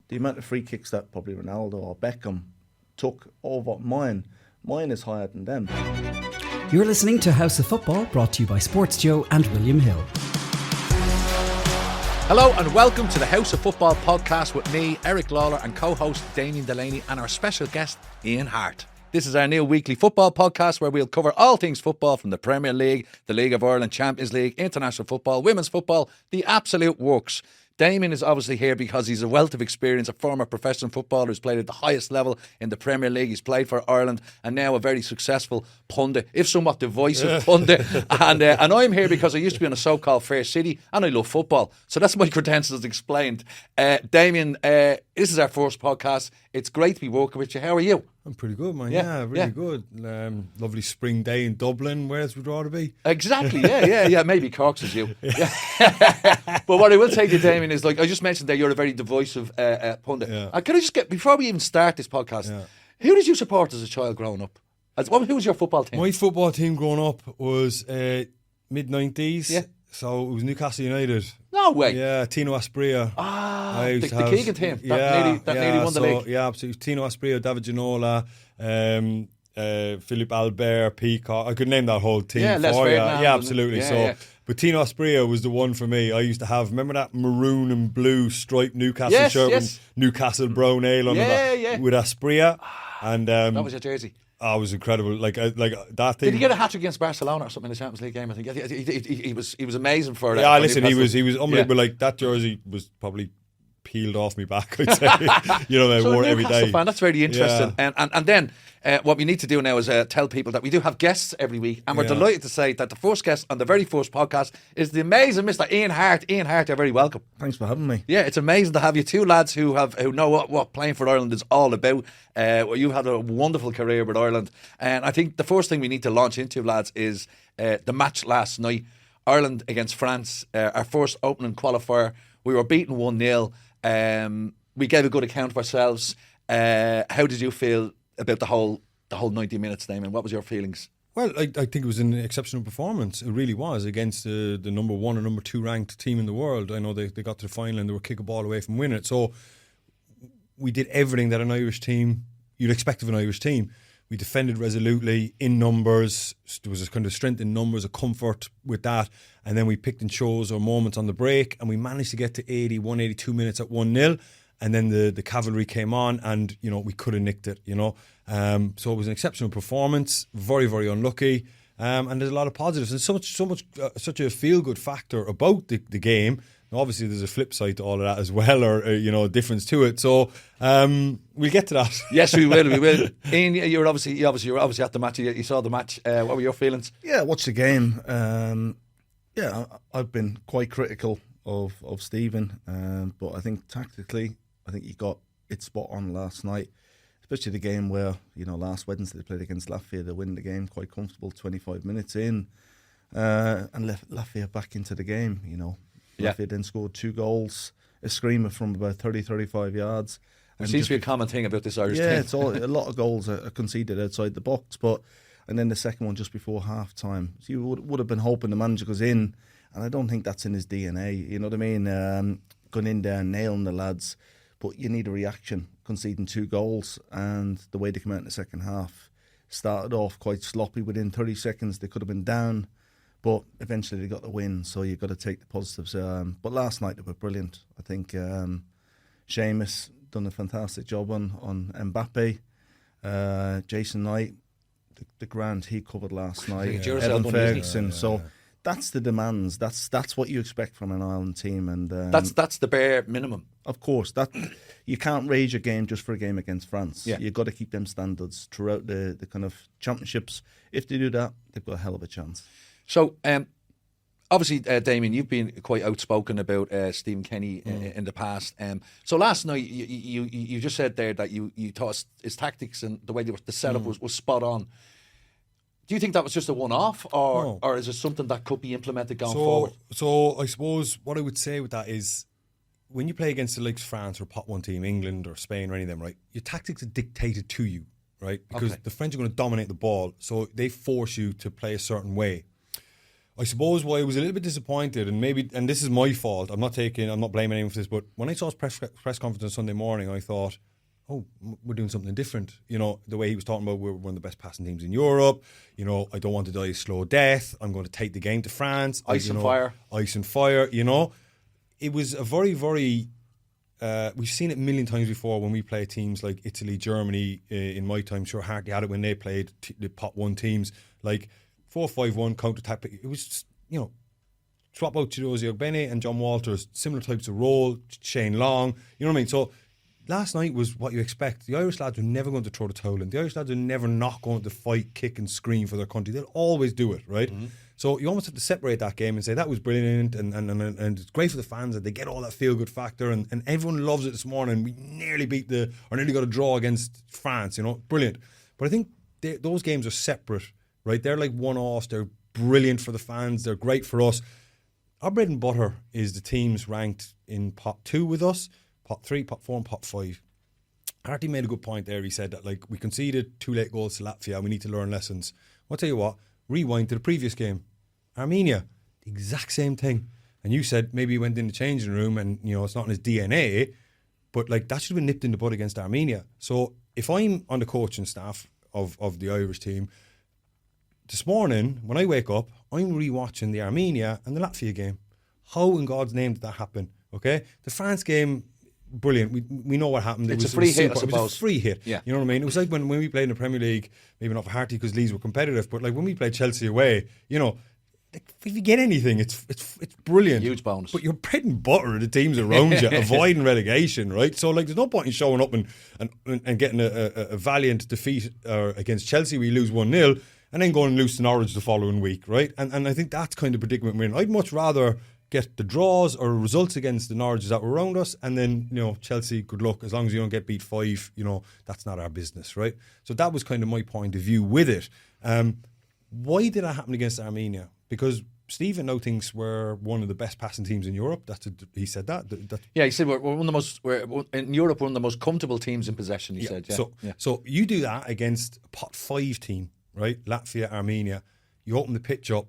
the amount of free kicks that probably Ronaldo or Beckham took over mine is higher than them. You're listening to House of Football, brought to you by SportsJOE and William Hill. Hello and welcome to the House of Football podcast with me, Eric Lalor, and co-host Damien Delaney, and our special guest, Ian Harte. This is our new weekly football podcast where we'll cover all things football from the Premier League, the League of Ireland, Champions League, international football, women's football, the absolute works. Damien is obviously here because he's a wealth of experience, a former professional footballer who's played at the highest level in the Premier League. He's played for Ireland and now a very successful pundit, if somewhat divisive pundit. And I'm here because I used to be on a so-called Fair City and I love football. So that's my credentials explained. Damien, this is our first podcast. It's great to be working with you. How are you? I'm pretty good, man. Yeah, really good. Lovely spring day in Dublin. Where else would you rather be? Exactly, yeah. Maybe Cork's is you. But what I will say to you, Damien, is like I just mentioned that you're a very divisive pundit. Yeah. Can I just get, before we even start this podcast, who did you support as a child growing up? Who was your football team? My football team growing up was mid-90s. Yeah. So it was Newcastle United. No way. Yeah, Tino Asprilla. The Keane team. That nearly won the league. Yeah, absolutely. Tino Asprilla, David Ginola, Philippe Albert, Peacock. I could name that whole team for you. Yeah, absolutely. But Tino Asprilla was the one for me. I used to have, remember that maroon and blue striped Newcastle shirt with Newcastle brown ale on with Asprilla. And that was your jersey. Oh, it was incredible. Like that thing. Did he get a hat-trick against Barcelona or something in the Champions League game? I think he was amazing for it. Yeah, listen, he was unbelievable. Like that jersey was probably peeled off me back, I'd say. I wore it every day. Fan, that's very interesting. Yeah. And then what we need to do now is tell people that we do have guests every week, and we're delighted to say that the first guest on the very first podcast is the amazing Mr. Ian Harte. Ian Harte, you're very welcome. Thanks for having me. Yeah, it's amazing to have you two lads who know what playing for Ireland is all about. You've had a wonderful career with Ireland, and I think the first thing we need to launch into, lads, is the match last night. Ireland against France, our first opening qualifier. We were beaten 1-0. We gave a good account of ourselves. How did you feel about the whole 90 minutes, Damien? What was your feelings? Well, I think it was an exceptional performance. It really was against the number 1 or number 2 ranked team in the world. I know they got to the final and they were kick a ball away from winning it. So we did everything that an Irish team you'd expect of an Irish team. We defended resolutely in numbers. There was a kind of strength in numbers, a comfort with that. And then we picked and chose our moments on the break, and we managed to get to 81, 82 minutes at 1-0. And then the cavalry came on, and we could have nicked it. So it was an exceptional performance. Very, very unlucky. And there's a lot of positives, and such a feel good factor about the game. Now, obviously, there's a flip side to all of that as well, or a difference to it. So we'll get to that. Yes, we will. Ian, you were obviously at the match. You saw the match. What were your feelings? Yeah, I watched the game. I've been quite critical of Stephen, but I think tactically, he got it spot on last night. Especially the game where last Wednesday they played against Latvia. They win the game quite comfortable, 25 minutes in, and left Latvia back into the game. Latvia then scored 2 goals, a screamer from about 30-35 yards. There seems to be a common thing about this Irish team. Yeah, it's a lot of goals are conceded outside the box, and then the second one just before half time. So you would have been hoping the manager goes in, and I don't think that's in his DNA. You know what I mean? Going in there and nailing the lads, but you need a reaction. Conceding 2 goals, and the way they came out in the second half started off quite sloppy. Within 30 seconds, they could have been down. But eventually they got the win, so you've got to take the positives. But last night they were brilliant. I think Seamus done a fantastic job on Mbappe. Jason Knight, the grand he covered last night. Evan Ferguson. So that's the demands. That's what you expect from an Ireland team, and that's the bare minimum. Of course, that you can't raise your game just for a game against France. Yeah. You've got to keep them standards throughout the kind of championships. If they do that, they've got a hell of a chance. So, obviously, Damien, you've been quite outspoken about Stephen Kenny in the past. So last night, you just said there that you thought his tactics and the way the setup was spot on. Do you think that was just a one-off, or is it something that could be implemented going forward? So I suppose what I would say with that is, when you play against the likes of France or Pot 1 team, England or Spain or any of them, right, your tactics are dictated to you, right? Because the French are going to dominate the ball, so they force you to play a certain way. I suppose why I was a little bit disappointed, and this is my fault. I'm not blaming anyone for this, but when I saw his press conference on Sunday morning, I thought, oh, we're doing something different. The way he was talking about we're one of the best passing teams in Europe. I don't want to die a slow death. I'm going to take the game to France. Ice and fire. Ice and fire. It was a very, very. We've seen it a million times before when we play teams like Italy, Germany. In my time, sure, Harte had it when they played the pot one teams like 4-5-1 counter attack. It was just, swap out Chiedozie Ogbene and John Walters, similar types of role. Shane Long, you know what I mean. So last night was what you expect. The Irish lads are never going to throw the towel in. The Irish lads are never not going to fight, kick, and scream for their country. They'll always do it, right? Mm-hmm. So you almost have to separate that game and say that was brilliant and it's great for the fans that they get all that feel-good factor and everyone loves it this morning. We nearly nearly got a draw against France, brilliant. But I think those games are separate, right? They're like one-offs. They're brilliant for the fans. They're great for us. Our bread and butter is the teams ranked in pot 2 with us, pot 3, pot 4 and pot 5. Harte made a good point there. He said that we conceded 2 late goals to Latvia and we need to learn lessons. I'll tell you what, rewind to the previous game. Armenia, the exact same thing. And you said maybe he went in the changing room and, it's not in his DNA, but that should have been nipped in the bud against Armenia. So if I'm on the coaching staff of the Irish team, this morning, when I wake up, I'm rewatching the Armenia and the Latvia game. How in God's name did that happen? Okay? The France game, brilliant. We know what happened. It's a free hit, I suppose. It was a free hit. Yeah. You know what I mean? It was like when we played in the Premier League, maybe not for Harte because Leeds were competitive, but when we played Chelsea away, if you get anything, it's brilliant. Huge bonus. But you're bread and butter of the teams around you, avoiding relegation, right? So there's no point in showing up and getting a valiant defeat against Chelsea where you lose 1-0 and then going and lose to Norwich the following week, right? And I think that's kind of predicament we're in. I'd much rather get the draws or results against the Norwiches that were around us, and then Chelsea, good luck, as long as you don't get beat 5, that's not our business, right? So that was kind of my point of view with it. Why did that happen against Armenia? Because Stephen now thinks we're one of the best passing teams in Europe. He said that. Yeah, he said we're one of the most. In Europe, we're one of the most comfortable teams in possession. He said. Yeah. So you do that against a pot 5 team, right? Latvia, Armenia. You open the pitch up.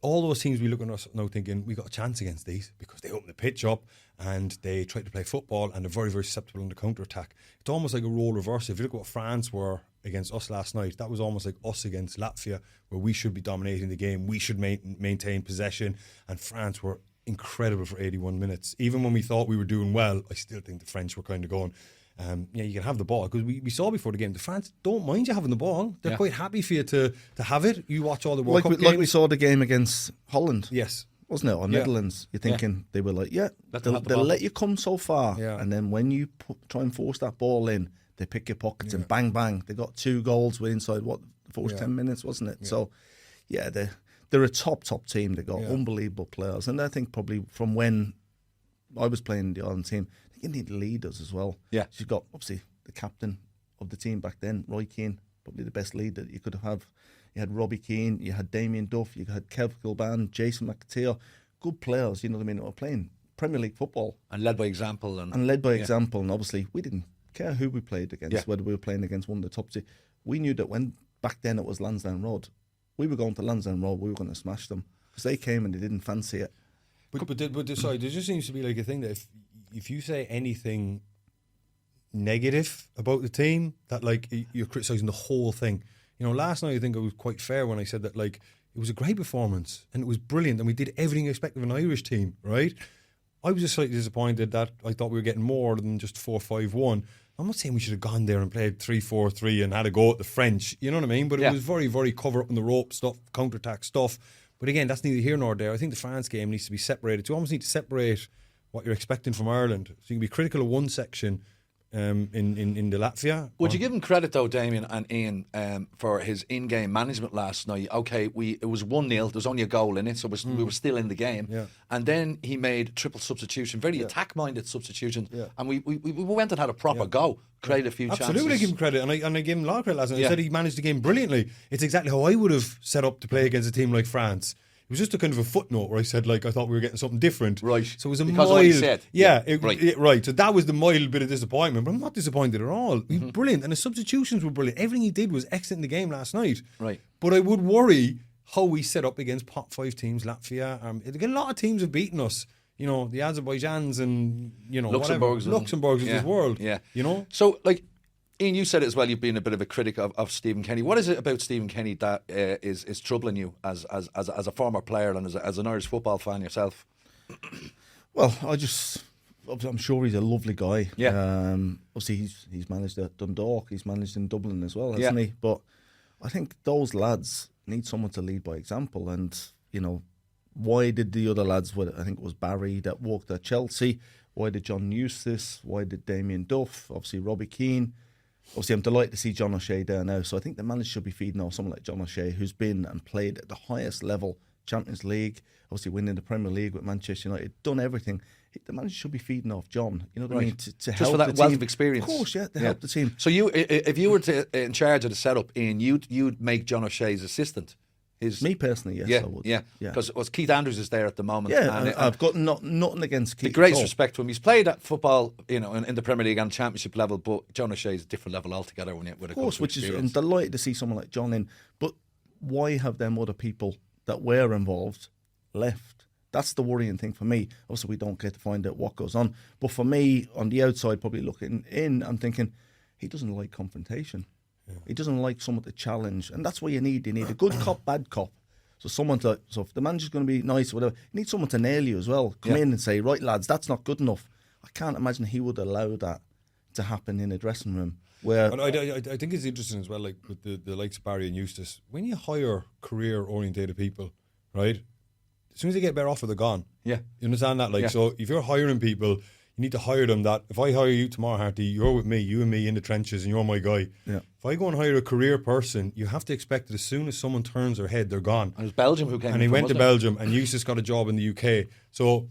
All those teams we look at us now thinking we got a chance against these because they open the pitch up and they try to play football and they're very, very susceptible on the counter attack. It's almost like a role reversal. If you look at what France were against us last night, that was almost like us against Latvia, where we should be dominating the game, we should maintain possession, and France were incredible for 81 minutes. Even when we thought we were doing well, I still think the French were kind of going, you can have the ball, because we saw before the game the France don't mind you having the ball. They're quite happy for you to have it. You watch all the World Cup games. Like we saw the game against Holland. Yes. Wasn't it? Or Netherlands. You're thinking they were like, they'll let you come so far. Yeah. And then when you try and force that ball in, they pick your pockets and bang, bang. They got 2 goals within inside, the first 10 minutes, wasn't it? Yeah. So, they're a top team. They got unbelievable players. And I think probably from when I was playing the Ireland team, you need leaders as well. Yeah. You've got, obviously, the captain of the team back then, Roy Keane, probably the best leader you could have. You had Robbie Keane, you had Damien Duff, you had Kev Kilban, Jason McAteer. Good players, you know what I mean, who were playing Premier League football. And led by example. And led by example. And obviously, we didn't care who we played against, whether we were playing against one of the top teams. We knew that when back then it was Lansdowne Road, we were going to Lansdowne Road, we were going to smash them. Because they came and they didn't fancy it. But sorry, there just seems to be like a thing that if you say anything negative about the team, that you're criticising the whole thing. Last night I think I was quite fair when I said that it was a great performance and it was brilliant and we did everything you expect of an Irish team, right? I was just slightly disappointed that I thought we were getting more than just 4-5-1. I'm not saying we should have gone there and played 3-4-3 and had a go at the French, you know what I mean? But it was very, very cover up in the rope stuff, counter-attack stuff. But again, that's neither here nor there. I think the France game needs to be separated. You almost need to separate what you're expecting from Ireland. So you can be critical of one section in the Latvia. Would you give him credit though, Damien and Ian, for his in-game management last night? Okay, it was 1-0. There was only a goal in it, so we were still in the game. Yeah. And then he made triple substitution, very attack-minded substitutions, and we went and had a proper go, created a few chances. Absolutely, give him credit, and I give him a lot of credit last night. I said he managed the game brilliantly. It's exactly how I would have set up to play against a team like France. It was just a kind of a footnote where I said, I thought we were getting something different. Right. So it was a because mild... of what he said. Right. So that was the mild bit of disappointment, but I'm not disappointed at all. He was brilliant, and the substitutions were brilliant. Everything he did was excellent in the game last night. Right. But I would worry how we set up against pot 5 teams, Latvia. Again, a lot of teams have beaten us. You know, the Azerbaijans and, you know, Luxembourg's of this world. Yeah. You know? So, like, Ian, you said it as well, you've been a bit of a critic of Stephen Kenny. What is it about Stephen Kenny that is troubling you as a former player and as an Irish football fan yourself? Well, I'm sure he's a lovely guy. Yeah. Obviously, he's managed at Dundalk. He's managed in Dublin as well, hasn't he? But I think those lads need someone to lead by example. And, you know, why did the other lads, I think it was Barry that worked at Chelsea, why did John Eustace, why did Damien Duff, obviously Robbie Keane? Obviously, I'm delighted to see John O'Shea there now. So I think the manager should be feeding off someone like John O'Shea, who's been and played at the highest level, Champions League, obviously winning the Premier League with Manchester United, done everything. The manager should be feeding off John. You know what I mean? To just help for that the wealth team. of experience. Of course, to help the team. So if you were in charge of the setup, Ian, you'd make John O'Shea's assistant. Me personally, yes, I would. Yeah, because Keith Andrews is there at the moment. Yeah, I've got nothing against Keith. The greatest respect to him. He's played at football, you know, in the Premier League and Championship level, but John O'Shea is a different level altogether when it comes to experience. I'm delighted to see someone like John in. But why have them other people that were involved left? That's the worrying thing for me. Also, we don't get to find out what goes on. But for me, on the outside, probably looking in, I'm thinking he doesn't like confrontation. Yeah. He doesn't like someone to challenge, and that's what you need. You need a good cop, bad cop. So if the manager's going to be nice or whatever, you need someone to nail you as well. Come in and say, right, lads, that's not good enough. I can't imagine he would allow that to happen in a dressing room. Where I think it's interesting as well, like with the likes of Barry and Eustace, when you hire career-orientated people, right, as soon as they get better offer, they're gone. Yeah. You understand that? Like, so if you're hiring people, you need to hire them that, if I hire you tomorrow, Harte, you're with me, you and me in the trenches, and you're my guy. Yeah. If I go and hire a career person, you have to expect that as soon as someone turns their head, they're gone. And it was Belgium who came and he went to Belgium, and Eustace got a job in the UK. So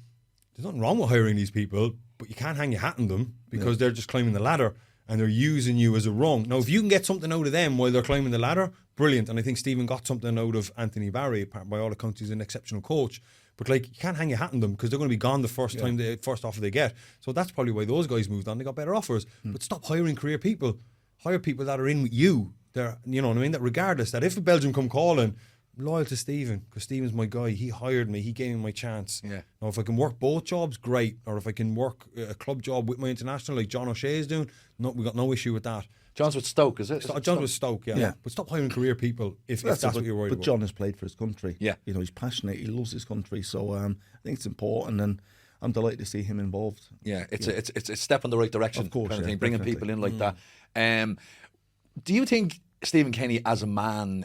there's nothing wrong with hiring these people, but you can't hang your hat on them because they're just climbing the ladder and they're using you as a rung. Now, if you can get something out of them while they're climbing the ladder, brilliant. And I think Stephen got something out of Anthony Barry. By all accounts, he's an exceptional coach. But like, you can't hang your hat on them because they're going to be gone the first time, the first offer they get. So that's probably why those guys moved on. They got better offers. But stop hiring career people. Hire people that are in with you. They're, you know what I mean? That regardless, that if Belgium come calling, loyal to Stephen because Stephen's my guy. He hired me. He gave me my chance. Yeah. Now, if I can work both jobs, great. Or if I can work a club job with my international, like John O'Shea is doing, no, we got no issue with that. John's with Stoke, is it? John's with Stoke, yeah. But stop hiring career people if that's what you're worried about. But John has played for his country. Yeah. You know, he's passionate. He loves his country. So I think it's important, and I'm delighted to see him involved. Yeah, it's a step in the right direction. Of course, kind of thing, bringing people in like that. Do you think Stephen Kenny as a man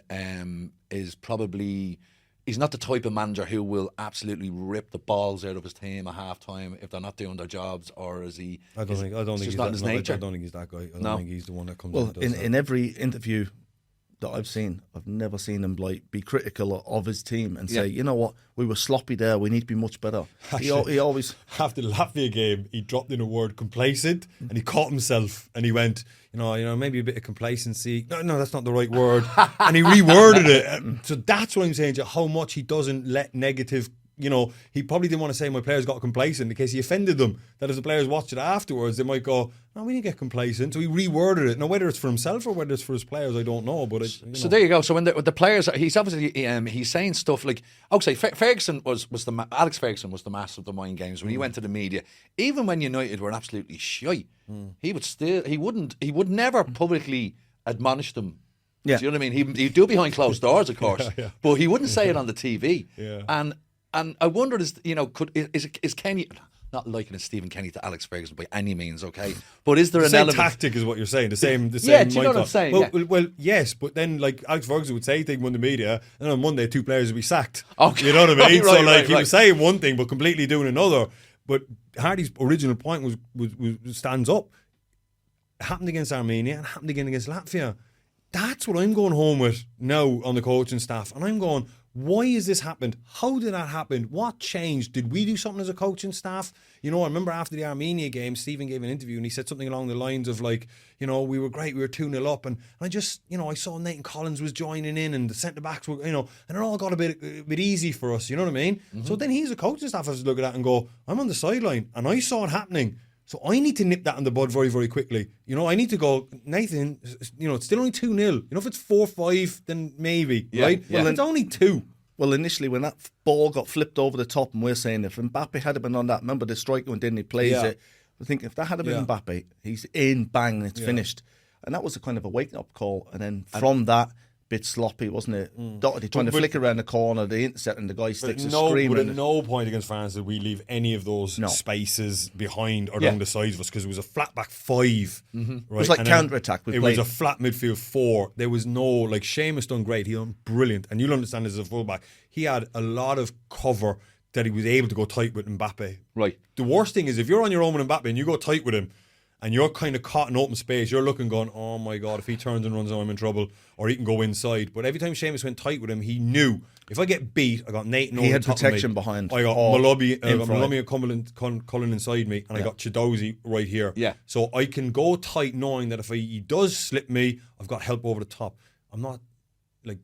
is probably... He's not the type of manager who will absolutely rip the balls out of his team at half time if they're not doing their jobs, or is he? I don't think he's not his nature. I don't think he's that guy. I don't think he's the one that comes. Well, in every interview that I've seen, I've never seen him like be critical of his team and say, you know what, we were sloppy there. We need to be much better. Actually, he always after the Latvia game, he dropped in a word complacent, and he caught himself, and he went, you know, maybe a bit of complacency. No, that's not the right word, and he reworded it. So that's what I'm saying. How much he doesn't let negative. You know, he probably didn't want to say my players got complacent in case he offended them. That if the players watch it afterwards, they might go, no, we didn't get complacent. So he reworded it. Now, whether it's for himself or whether it's for his players, I don't know. But so there you go. So when the players, he's obviously he's saying stuff like, okay, Ferguson Alex Ferguson was the master of the mind games when he went to the media. Even when United were absolutely shite, he would never publicly admonish them. Yeah. Do you know what I mean? He'd do it behind closed doors, of course, but he wouldn't say it on the TV. Yeah. And I wondered, is Kenny, not liking Stephen Kenny to Alex Ferguson by any means, okay? But is there an element? The same tactic is what you're saying. The same. Yeah, do you know what I'm saying? Well, yes, but then like Alex Ferguson would say things on the media, and on Monday 2 players would be sacked. Okay, you know what I mean? Right, he was saying one thing but completely doing another. But Hardy's original point was stands up. It happened against Armenia and happened again against Latvia. That's what I'm going home with now on the coaching staff, and I'm going, why has this happened? How did that happen? What changed? Did we do something as a coaching staff? You know, I remember after the Armenia game, Stephen gave an interview and he said something along the lines of like, you know, we were great, we were 2-0 up, and I just, you know, I saw Nathan Collins was joining in and the centre-backs were, you know, and it all got a bit easy for us, you know what I mean? Mm-hmm. So then he's a coaching staff has to look at that and go, I'm on the sideline and I saw it happening. So I need to nip that in the bud very, very quickly. You know, I need to go, Nathan, you know, it's still only 2-0. You know, if it's 4-5, then maybe, right? Yeah. Well, it's only 2. Well, initially, when that ball got flipped over the top, and we're saying if Mbappe had been on that, remember the striker went in, he plays it. I think if that had been Mbappe, he's in, bang, it's finished. And that was a kind of a wake-up call. And then from that, bit sloppy, wasn't it? Doherty trying to flick around the corner, the intercept, and the guy sticks a scream. But at no point against France did we leave any of those spaces behind or down the sides of us, because it was a flat back 5. Right? It was like counter-attack. It was a flat midfield 4. There was no, like, Seamus done great. He done brilliant. And you'll understand as a fullback, he had a lot of cover that he was able to go tight with Mbappe. Right. The worst thing is if you're on your own with Mbappe and you go tight with him, and you're kind of caught in open space, you're looking going, oh my God, if he turns and runs, I'm in trouble, or he can go inside. But every time Seamus went tight with him, he knew, if I get beat, I got Nathan over He had the top protection of me. behind. I got Malabi and Cullen inside me, and I got Chidozie right here. Yeah. So I can go tight knowing that if he does slip me, I've got help over the top. I'm not like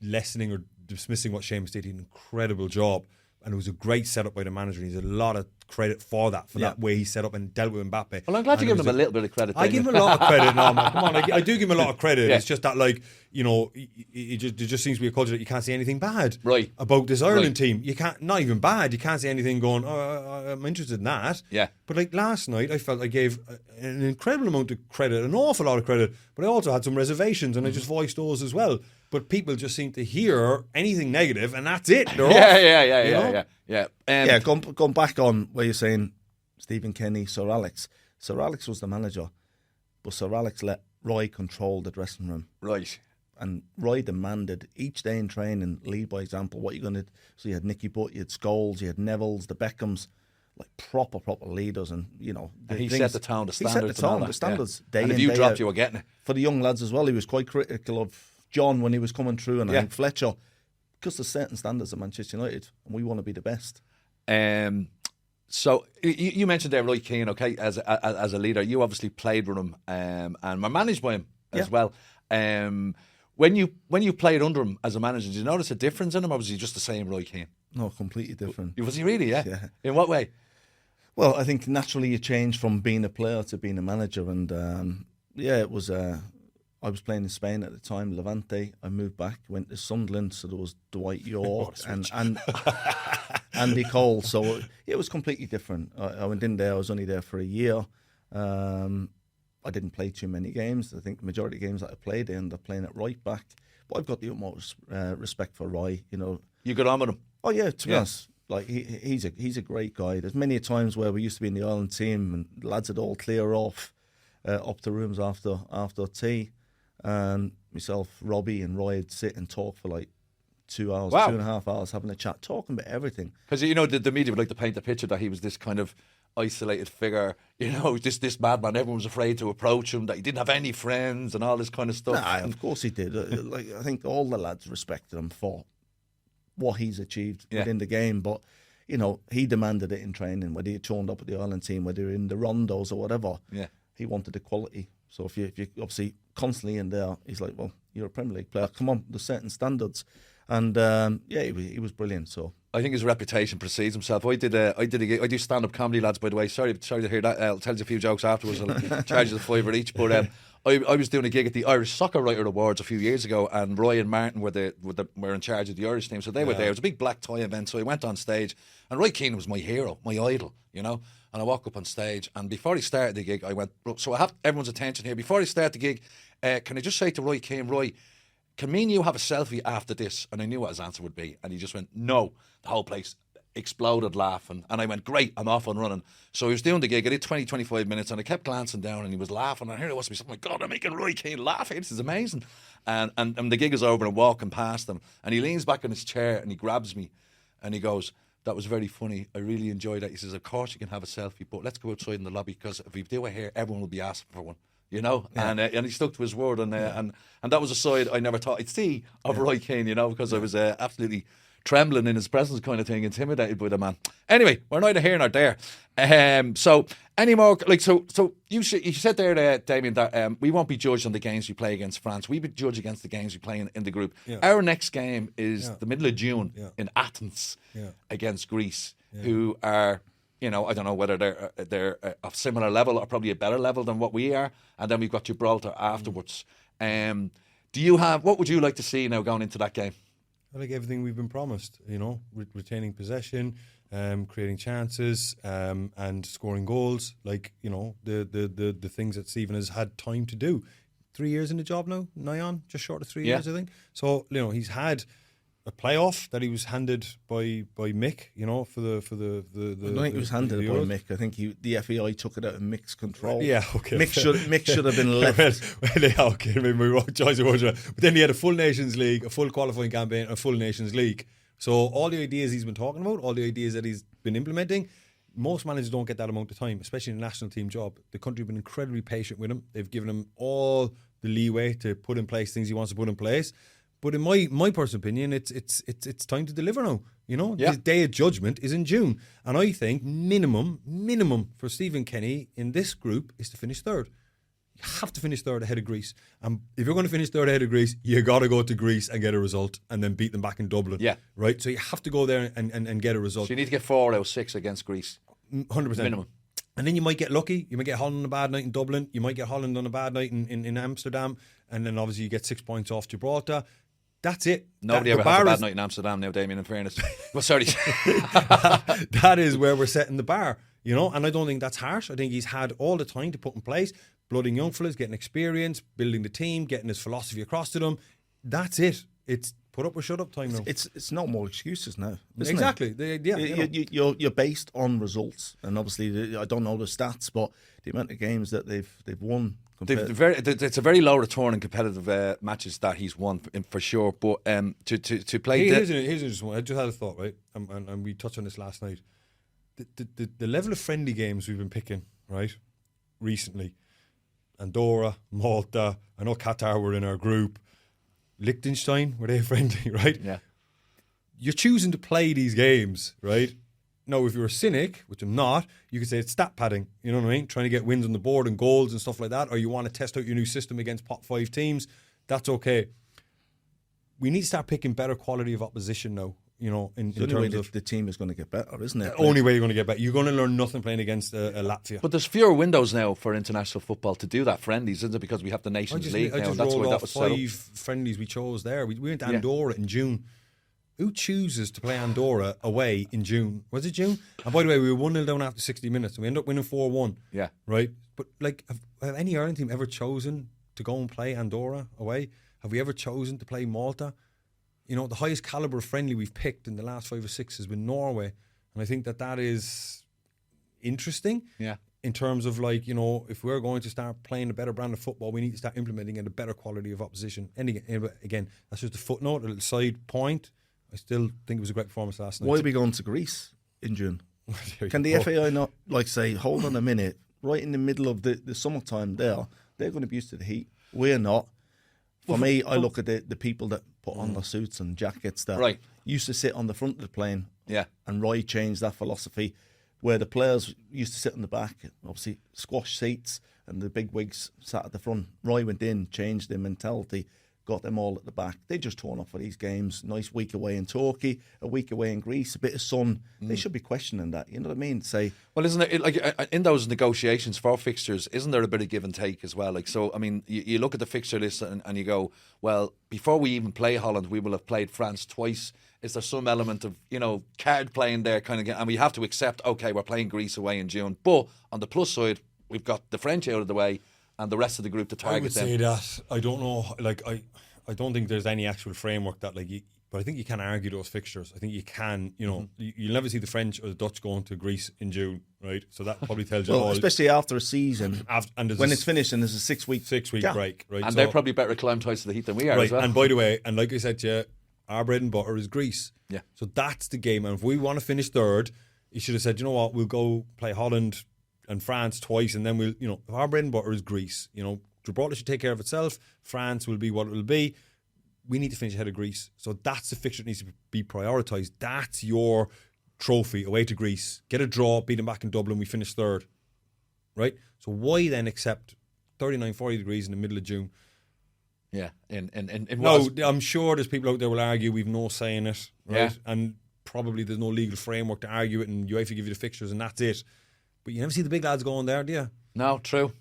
lessening or dismissing what Seamus did. He did an incredible job. And it was a great setup by the manager. He's a lot of credit for that, that way he set up and dealt with Mbappe. Well, I'm glad you give him a little bit of credit. I give him a lot of credit. No, man, come on, I do give him a lot of credit. Yeah. It's just that, like, you know, there just seems to be a culture that you can't say anything bad about this Ireland team. You can't, not even bad. You can't say anything going, oh, I'm interested in that. Yeah. But like last night, I felt I gave an incredible amount of credit, an awful lot of credit, but I also had some reservations, and I just voiced those as well. But people just seem to hear anything negative, and that's it. They're off. Yeah. Going back on where you're saying Stephen Kenny, Sir Alex. Sir Alex was the manager, but Sir Alex let Roy control the dressing room. Right. And Roy demanded each day in training, lead by example. What you're going to... So you had Nicky Butt, you had Scholes, you had Nevilles, the Beckhams, like proper leaders, and you know. And he set the tone, the standards. He set the tone, the standards. Yeah. And if you dropped, you were getting it. For the young lads as well, he was quite critical of John when he was coming through, and I think Fletcher, because there's certain standards at Manchester United, and we want to be the best. So you mentioned there Roy Keane, okay, as a leader. You obviously played with him and were managed by him as well. When you played under him as a manager, did you notice a difference in him, or was he just the same Roy Keane? No, completely different. Was he really? Yeah. Yeah. In what way? Well, I think naturally you change from being a player to being a manager, and it was. I was playing in Spain at the time, Levante. I moved back, went to Sunderland, so there was Dwight, Yorke, and Andy Cole. So it was completely different. I went in there. I was only there for a year. I didn't play too many games. I think the majority of games that I played, I ended up playing at right back. But I've got the utmost respect for Roy. You know, you got on with him. Oh yeah, to be honest, like he's a great guy. There's many times where we used to be in the Ireland team, and the lads would all clear off up to rooms after tea. And myself, Robbie, and Roy would sit and talk for like 2 hours, 2.5 hours, having a chat, talking about everything. Because you know the media would like to paint the picture that he was this kind of isolated figure, you know, just this madman. Everyone was afraid to approach him. That he didn't have any friends and all this kind of stuff. Nah, of course he did. Like I think all the lads respected him for what he's achieved within the game. But you know, he demanded it in training. Whether he turned up at the Ireland team, whether you're in the rondos or whatever, he wanted equality. So if you obviously constantly in there, he's like, well, you're a Premier League player. Come on, there's certain standards, and he was brilliant. So I think his reputation precedes himself. I did a gig. I do stand up comedy, lads. By the way, sorry to hear that. I'll tell you a few jokes afterwards. I'll charge you the $5 each. But I was doing a gig at the Irish Soccer Writer Awards a few years ago, and Roy and Martin were in charge of the Irish team, so they were there. It was a big black tie event, so I went on stage, and Roy Keane was my hero, my idol, you know. And I walk up on stage, and before he started the gig, I went, so I have everyone's attention here. Before I start the gig, can I just say to Roy Keane, Roy, can me and you have a selfie after this? And I knew what his answer would be. And he just went, no. The whole place exploded laughing. And I went, great, I'm off and running. So he was doing the gig. I did 20, 25 minutes, and I kept glancing down, and he was laughing. And here it was, to me, oh my God, I'm making Roy Keane laugh. This is amazing. And the gig is over, and I'm walking past him. And he leans back in his chair, and he grabs me, and he goes, that was very funny. I really enjoyed that. He says, of course you can have a selfie, but let's go outside in the lobby, because if we do it here, everyone will be asking for one. You know, and he stuck to his word, and that was a side I never thought I'd see of Roy Keane, you know, because I was absolutely trembling in his presence, kind of thing, intimidated by the man. Anyway, we're neither here nor there. So any more, like, so you said there, Damien, that we won't be judged on the games we play against France. We be judged against the games we play in the group. Yeah. Our next game is the middle of June in Athens against Greece, who are I don't know whether they're of similar level or probably a better level than what we are. And then we've got Gibraltar afterwards. What would you like to see now going into that game? I like everything we've been promised, retaining possession, creating chances, and scoring goals. Like, the things that Stephen has had time to do. 3 years in the job now, Nyan, just short of 3 years, I think. So, he's had a playoff that he was handed by Mick, for the I don't think he was handed it by Mick. I think the FAI took it out of Mick's control. Yeah, okay. Mick should have been left. Okay, maybe we wrong choice of words. But then he had a full Nations League, a full qualifying campaign, a full Nations League. So all the ideas he's been talking about, all the ideas that he's been implementing, most managers don't get that amount of time, especially in a national team job. The country have been incredibly patient with him. They've given him all the leeway to put in place things he wants to put in place. But in my personal opinion, it's time to deliver now. The day of judgment is in June, and I think minimum for Stephen Kenny in this group is to finish third. You have to finish third ahead of Greece, and if you're going to finish third ahead of Greece, you got to go to Greece and get a result, and then beat them back in Dublin. Yeah, right. So you have to go there and get a result. So you need to get 4 out of 6 against Greece, 100% minimum. And then you might get lucky. You might get Holland on a bad night in Dublin. You might get Holland on a bad night in Amsterdam, and then obviously you get 6 points off Gibraltar. That's it. Nobody ever has a bad night in Amsterdam now, Damien, in fairness. Well, sorry. That is where we're setting the bar, and I don't think that's harsh. I think he's had all the time to put in place, blooding young fellas, getting experience, building the team, getting his philosophy across to them. That's it. It's put up or shut up time now. It's no more excuses now, isn't exactly. it? You're based on results, and obviously I don't know the stats, but the amount of games that they've won. It's a very low return in competitive matches that he's won for sure. But to play, here's an interesting one. I just had a thought, right, and we touched on this last night. The level of friendly games we've been picking, right, recently. Andorra, Malta. I know Qatar were in our group. Liechtenstein, were they friendly, right? Yeah. You're choosing to play these games, right? Now, if you're a cynic, which I'm not, you could say it's stat padding, you know what I mean? Trying to get wins on the board and goals and stuff like that, or you want to test out your new system against pot 5 teams, that's okay. We need to start picking better quality of opposition now, in terms of... The team is going to get better, isn't it? The only way you're going to get better. You're going to learn nothing playing against a Latvia. But there's fewer windows now for international football to do that friendlies, isn't it? Because we have the Nations League now, and that's why that was set up. 5 friendlies we chose there. We went to Andorra in June. Who chooses to play Andorra away in June? Was it June? And by the way, we were 1-0 down after 60 minutes, and we ended up winning 4-1. Yeah. Right? But, have any Ireland team ever chosen to go and play Andorra away? Have we ever chosen to play Malta? The highest calibre of friendly we've picked in the last 5 or 6 has been Norway. And I think that is interesting. Yeah. In terms of, if we're going to start playing a better brand of football, we need to start implementing a better quality of opposition. And again, that's just a footnote, a little side point. I still think it was a great performance last night. Why are we going to Greece in June? Can the FAI not say, hold on a minute, right in the middle of the summertime they're going to be used to the heat. We're not. For me, I look at the people that put on their suits and jackets that used to sit on the front of the plane. Yeah. And Roy changed that philosophy where the players used to sit on the back, obviously squash seats, and the big wigs sat at the front. Roy went in, changed their mentality, got them all at the back. They just turn up for these games. Nice week away in Turkey, a week away in Greece, a bit of sun. They should be questioning that. You know what I mean? Say, well, isn't it like in those negotiations for fixtures? Isn't there a bit of give and take as well? So, I mean, you look at the fixture list and you go, well, before we even play Holland, we will have played France twice. Is there some element of card playing there kind of? And we have to accept, okay, we're playing Greece away in June. But on the plus side, we've got the French out of the way, and the rest of the group to target. I would say that. I don't know. I don't think there's any actual framework that but I think you can argue those fixtures. I think you can. You'll never see the French or the Dutch going to Greece in June, right? So that probably tells you all. Especially after a season, when it's finished and there's a 6-week break, right? And they're probably better acclimatised to the heat than we are, right? As well. And by the way, and like I said to you, our bread and butter is Greece. Yeah. So that's the game. And if we want to finish third, you should have said, you know what, we'll go play Holland and France twice, and then we'll, if our bread and butter is Greece, Gibraltar should take care of itself. France will be what it will be. We need to finish ahead of Greece. So that's the fixture that needs to be prioritised. That's your trophy away to Greece. Get a draw, beat them back in Dublin, we finish third. Right? So why then accept 39, 40 degrees in the middle of June? Yeah. No, I'm sure there's people out there will argue we've no say in it. Right? Yeah. And probably there's no legal framework to argue it, and UEFA give you the fixtures and that's it. But you never see the big lads going there, do you? No, true.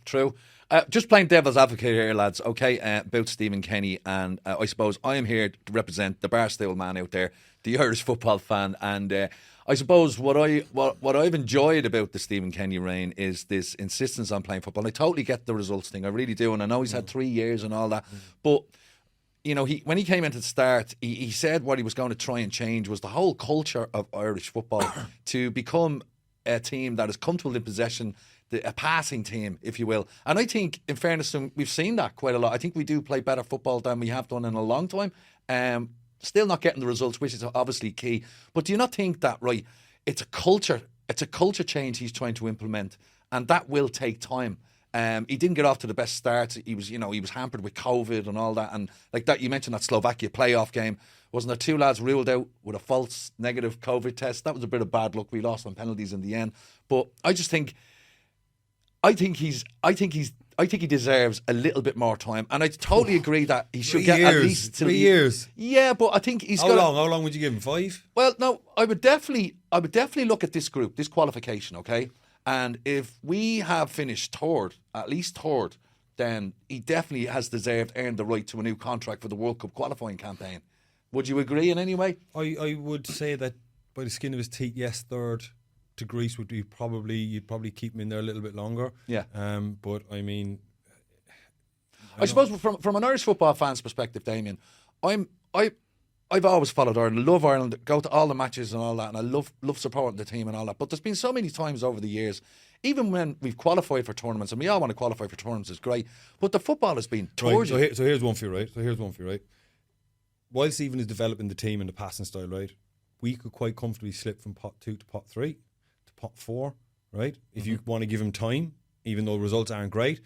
Just playing devil's advocate here, lads, okay, about Stephen Kenny, and I suppose I am here to represent the Barstool man out there, the Irish football fan, and I suppose what I've enjoyed about the Stephen Kenny reign is this insistence on playing football. I totally get the results thing, I really do, and I know he's had 3 years and all that, but you know, when he came into the start, he said what he was going to try and change was the whole culture of Irish football to become a team that is comfortable in possession, a passing team, if you will. And I think, in fairness to him, we've seen that quite a lot. I think we do play better football than we have done in a long time. Still not getting the results, which is obviously key. But do you not think that, right, it's a culture change he's trying to implement, and that will take time. He didn't get off to the best start. He was hampered with COVID and all that. And like that, you mentioned that Slovakia playoff game. Wasn't there 2 lads ruled out with a false negative COVID test? That was a bit of bad luck. We lost on penalties in the end. But I think he deserves a little bit more time. And I totally agree that he should get at least 3 years. Yeah, but I think he's got. How long would you give him? 5? Well, no, I would definitely look at this group, this qualification, okay? And if we have finished third, at least third, then he definitely has earned the right to a new contract for the World Cup qualifying campaign. Would you agree in any way? I would say that by the skin of his teeth, yes, third to Greece would be you'd probably keep him in there a little bit longer. Yeah. But I mean, I suppose from an Irish football fan's perspective, Damien, I've always followed Ireland, love Ireland, go to all the matches and all that, and I love supporting the team and all that. But there's been so many times over the years, even when we've qualified for tournaments, and we all want to qualify for tournaments, it's great, but the football has been tortured. Right, so here's one for you, right? While Stephen is developing the team and the passing style, right, we could quite comfortably slip from pot 2 to pot 3 to pot 4, right? If you want to give him time, even though results aren't great.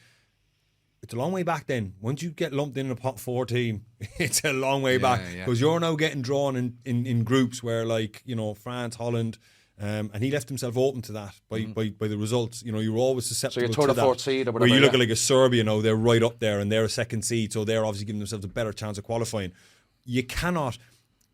It's a long way back then. Once you get lumped in a pot 4 team, it's a long way back. Because you're now getting drawn in groups where, like, you know, France, Holland, and he left himself open to that by the results. You know, you're always susceptible to that. So you're third or fourth seed or whatever. Where you look at like a Serbia, you know, they're right up there and they're a second seed, so they're obviously giving themselves a better chance of qualifying. You cannot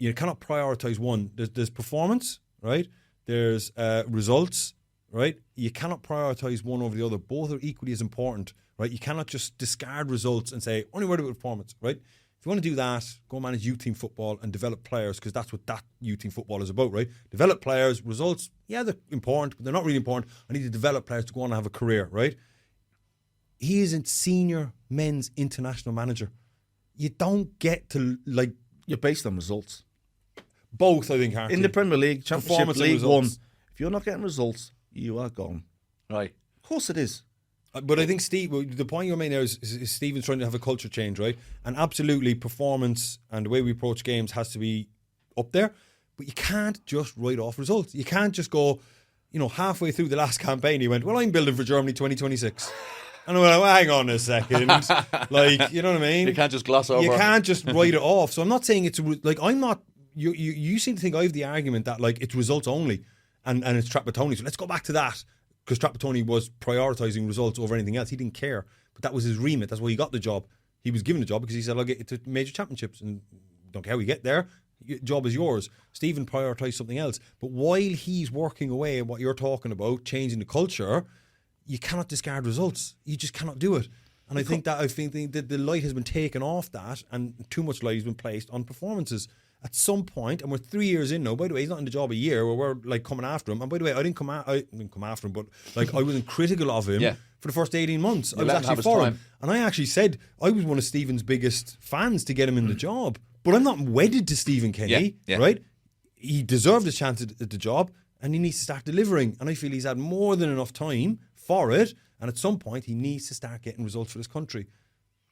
prioritise one. There's performance, right? There's results, right? You cannot prioritise one over the other. Both are equally as important, right? You cannot just discard results and say, only worry about performance, right? If you want to do that, go manage youth team football and develop players, because that's what that youth team football is about, right? Develop players, results, yeah, they're important, but they're not really important. I need to develop players to go on and have a career, right? He is a senior men's international manager. You don't get to, like... You're based on results. Both, I think, Harte. In the Premier League, Championship, League results. 1, if you're not getting results, you are gone. Right. Of course it is. But I think the point you're making there is Stephen's trying to have a culture change, right? And absolutely, performance and the way we approach games has to be up there. But you can't just write off results. You can't just go, you know, halfway through the last campaign, he went, well, I'm building for Germany 2026. And I went, well, hang on a second. Like, you know what I mean? You can't just gloss over. You can't just write it off. So I'm not saying it's, like, I'm not, you seem to think I have the argument that, like, it's results only and it's Trapattoni. So let's go back to that. Because Trapattoni was prioritising results over anything else. He didn't care. But that was his remit. That's why he got the job. He was given the job because he said, I'll get to major championships and don't care how we get there. Job is yours. Stephen prioritised something else. But while he's working away at what you're talking about, changing the culture, you cannot discard results. You just cannot do it. And I think that the light has been taken off that and too much light has been placed on performances. At some point, and we're 3 years in now, by the way, he's not in the job a year where we're like coming after him. And by the way, I didn't come after him, but like I wasn't critical of him for the first 18 months. I was actually for him. And I actually said I was one of Stephen's biggest fans to get him in the job. But I'm not wedded to Stephen Kenny, right? He deserved his chance at the job and he needs to start delivering. And I feel he's had more than enough time for it. And at some point, he needs to start getting results for this country.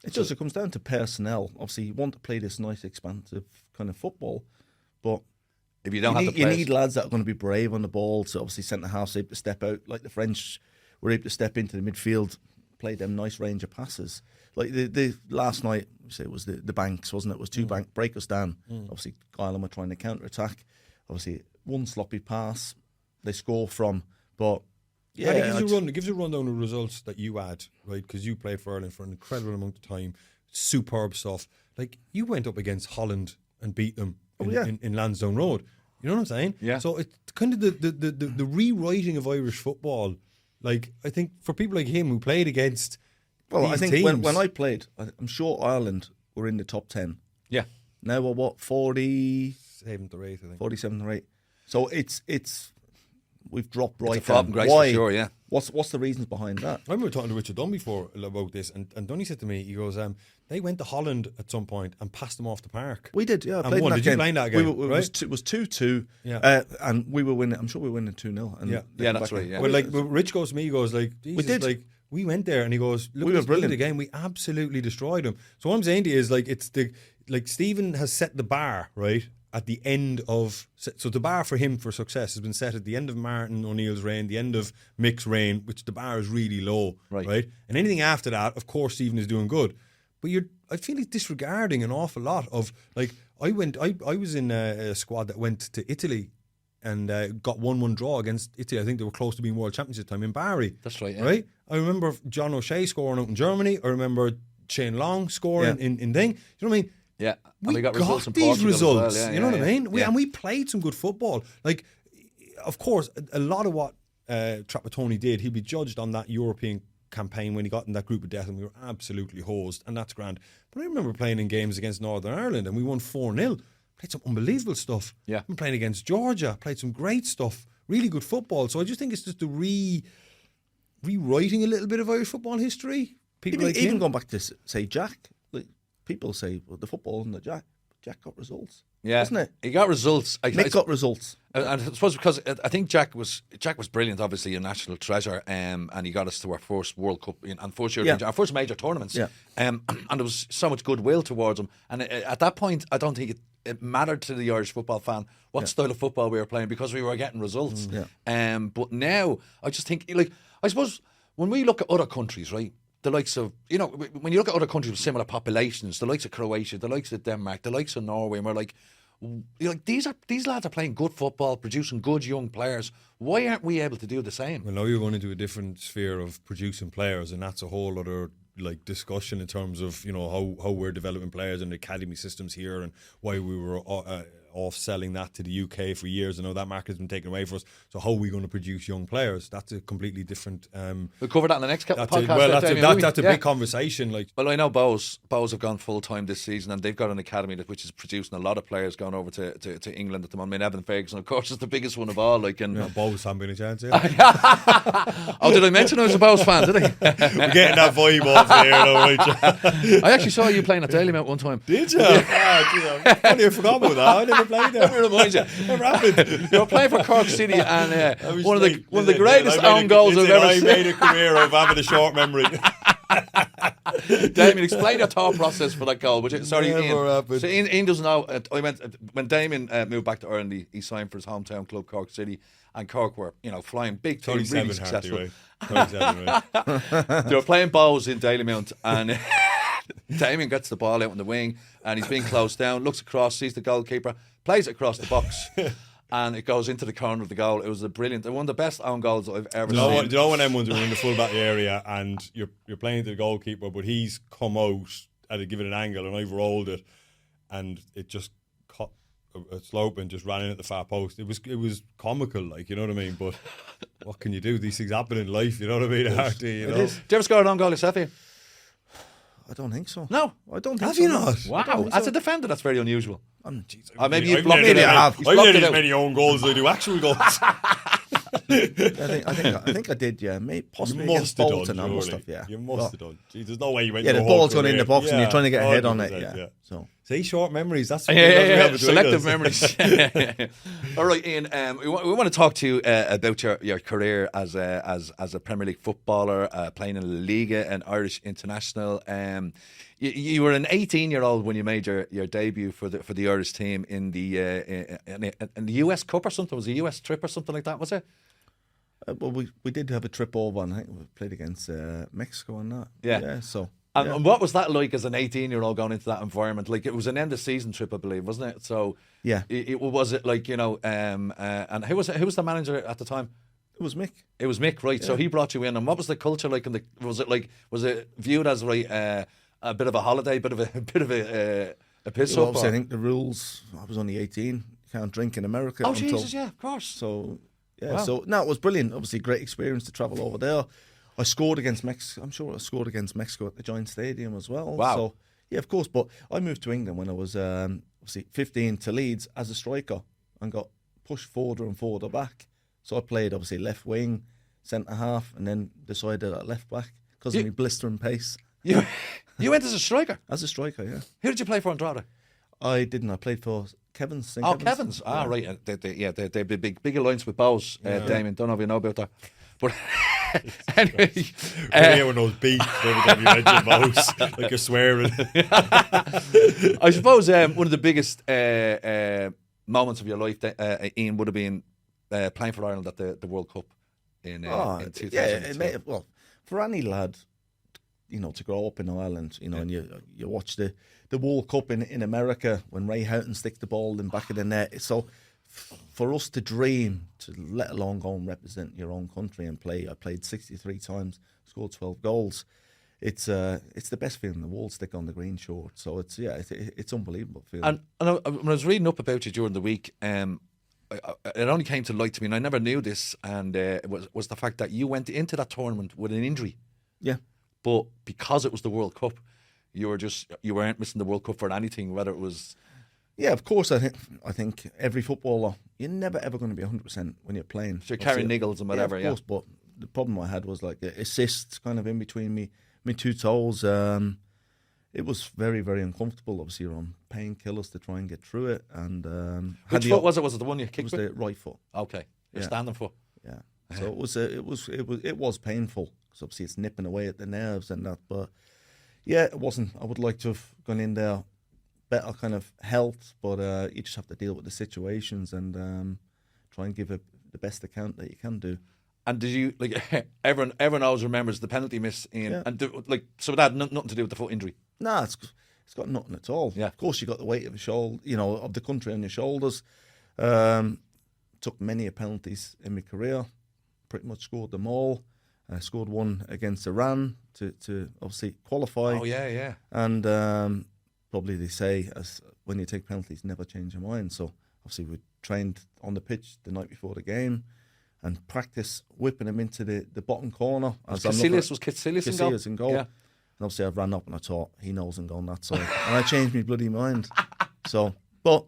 It comes down to personnel. Obviously, you want to play this nice, expansive kind of football, but if you don't have the players, you need lads that are going to be brave on the ball. So obviously, centre halves able to step out, like the French were able to step into the midfield, play them nice range of passes. Like the last night, say it was the Banks, wasn't it? It was two bank break us down. Obviously, Ireland were trying to counter attack. Obviously, one sloppy pass they score from, but. Yeah, it gives you a rundown of results that you had, right? Because you played for Ireland for an incredible amount of time. Superb stuff. Like, you went up against Holland and beat them in Lansdowne Road. You know what I'm saying? Yeah. So it's kind of the rewriting of Irish football. Like, I think for people like him who played against these I think teams, when I played, I'm sure Ireland were in the top 10. Yeah. Now we're what, 40, 7th or 8th, I think. 47 or 8. So it's we've dropped right It's a fall from down. grace Why? for sure, yeah. What's the reasons behind that? I remember talking to Richard Dunn before about this, and Dunny said to me, he goes, they went to Holland at some point and passed them off the park. We did, yeah. I And played won. in that Did you game. play in that game, right? It was 2-2, Yeah. and we were winning. I'm sure we were winning 2-0. And Yeah. they Yeah, come that's back right, and- yeah. Well, like, Rich goes to me, he goes, like, Jesus, did. like, we went there, and he goes, look, We were at brilliant. the game, we absolutely destroyed them. So what I'm saying to you is, like, it's Stephen has set the bar, right, at the end of, so the bar for him for success has been set at the end of Martin O'Neill's reign, the end of Mick's reign, which the bar is really low, right? And anything after that, of course, Stephen is doing good. But I feel he's disregarding an awful lot of, like, I was in a squad that went to Italy and got 1-1 draw against Italy. I think they were close to being world champions at the time in Barry. That's right, yeah. Right? I remember John O'Shea scoring out in Germany. I remember Shane Long scoring in thing. You know what I mean? Yeah. And We got got results in these Portugal as well. results. Yeah, you know what I mean? Yeah. And we played some good football. Like, of course, a lot of what Trapattoni did, he'd be judged on that European campaign when he got in that group of death, and we were absolutely hosed, and that's grand. But I remember playing in games against Northern Ireland, and we won 4-0. Played some unbelievable stuff. Yeah. We played against Georgia, played some great stuff, really good football. So I just think it's just the rewriting a little bit of Irish football history. People like even him. going back to say Jack, like, people say, well, the football and the Jack got results. Yeah, isn't it? He got results. Mick got results. And I suppose because I think Jack was brilliant, obviously a national treasure, and he got us to our first World Cup and our first major tournaments. Yeah. And there was so much goodwill towards him. And at that point, I don't think it mattered to the Irish football fan what style of football we were playing because we were getting results. But now I just think, like, I suppose when we look at other countries, right? The likes of, when you look at other countries with similar populations, the likes of Croatia, the likes of Denmark, the likes of Norway, and we're like, these lads are playing good football, producing good young players. Why aren't we able to do the same? Well, now you're going into a different sphere of producing players, and that's a whole other discussion in terms of how we're developing players and the academy systems here, and why we were off selling that to the UK for years. I know that market has been taken away for us. So how are we going to produce young players? That's a completely different. We'll cover that in the next podcast. That's a big conversation. Well, I know Bows have gone full time this season, and they've got an academy which is producing a lot of players going over to England at the moment. I mean, Evan Ferguson, of course, is the biggest one of all. Bows haven't been a chance. Did I mention I was a Bows fan? Did I? We're getting that vibe off here, right? I actually saw you playing at Dalymount one time. Did you? I forgot about that. I never played there. Let me remind you. What happened? You were playing for Cork City, and one of the greatest own goals I've ever seen. I made a career of having a short memory. Damien, explain your thought process for that goal. Sorry, Never Ian. happened. So Ian doesn't know. When Damien moved back to Ireland, he signed for his hometown club, Cork City, and Cork were flying big team, really successful. They were playing balls in Dalymount, and Damien gets the ball out on the wing, and he's being closed down. Looks across, sees the goalkeeper, plays it across the box. And it goes into the corner of the goal. It was one of the best own goals that I've ever seen. Do you know when them ones are in the full back area and you're playing to the goalkeeper, but he's come out and given an angle, and I've rolled it, and it just caught a slope and just ran in at the far post. It was comical, like, you know what I mean. But what can you do? These things happen in life, you know what I mean? Harte, you know. Did you ever score an own goal yourself, Ian? I don't think so. No, I don't think Have so. you not? Wow, as a defender, that's very unusual. Maybe you've I've blocked it nearly out. I've nearly as many own goals as I do actual goals. I think I did. Yeah, possibly You must against have Bolton. done. I must surely. have. Yeah, You must have done. Gee, there's no way you went. Yeah, the your whole ball's gone in career. the box, and you're trying to get a head on it. 100%, Yeah. So. See, short memories. That's Yeah. Selective memories. All right, Ian. We want to talk to you about your career as a Premier League footballer, playing in La Liga and Irish international. You were an 18-year-old when you made your debut for the Irish team in the US Cup or something. Was it a US trip or something like that? Was it? Well, we did have a trip over, and I think we played against Mexico and that. Yeah. So. And what was that like as an 18-year-old going into that environment? Like, it was an end of season trip, I believe, wasn't it? So yeah, was it like, and who was the manager at the time? It was Mick. It was Mick, right? Yeah. So he brought you in, and what was the culture like? Was it viewed as a bit of a holiday, a bit of a piss up? I think the rules. I was only 18. can't drink in America. Oh, until, Jesus, yeah, of course. So, yeah, Wow. so no, it was brilliant. Obviously, great experience to travel over there. I scored against Mexico. I'm sure I scored against Mexico at the Giant Stadium as well. Wow. So, yeah, of course. But I moved to England when I was obviously 15 to Leeds as a striker and got pushed forward and forward back. So I played obviously left wing, centre half, and then decided at left back because of my blistering pace. You went as a striker? As a striker, yeah. Who did you play for in Drogheda? I didn't. I played for Kevin's. St. Kevin's. Ah, right. They have a big alliance with Bows, Damien. Don't know if you know about that. But anyway. Everyone knows beats every time you mention Mouse, like you're swearing. I suppose one of the biggest moments of your life, Ian, would have been playing for Ireland at the World Cup in 2002. Yeah, well, for any lad, to grow up in Ireland, and you watch the World Cup in America when Ray Houghton sticks the ball in the back of the net. So for us to dream, to let alone go and represent your own country and play, I played 63 times, scored 12 goals. It's the best feeling in the world, stick on the green short. So it's unbelievable feeling. And when I was reading up about you during the week, it only came to light to me, and I never knew this, and it was the fact that you went into that tournament with an injury. Yeah. But because it was the World Cup, you weren't missing the World Cup for anything, whether it was... Yeah, of course. I think every footballer, you're never ever going to be 100% when you're playing. So you're carrying niggles and whatever, yeah. Of course, but the problem I had was like the assists kind of in between me two toes. It was very, very uncomfortable. Obviously, you're on painkillers to try and get through it. And which foot was it? Was it the one you kicked? It was the right foot. Okay, your standing foot. Yeah. So it was painful because obviously it's nipping away at the nerves and that. But yeah, it wasn't. I would like to have gone in there better kind of health, but you just have to deal with the situations and try and give it the best account that you can do. And did you everyone always remembers the penalty miss in and so that had nothing to do with the foot injury? Nah, it's got nothing at all. Yeah. Of course, you got the weight of the shoulder, of the country on your shoulders. Took many penalties in my career, pretty much scored them all. I scored one against Iran to obviously qualify. Oh yeah. And probably they say as when you take penalties, never change your mind. So obviously we trained on the pitch the night before the game and practice whipping him into the bottom corner. Was Casillas in goal? Yeah. And obviously I ran up and I thought he knows I'm going that side, and I changed my bloody mind. So, but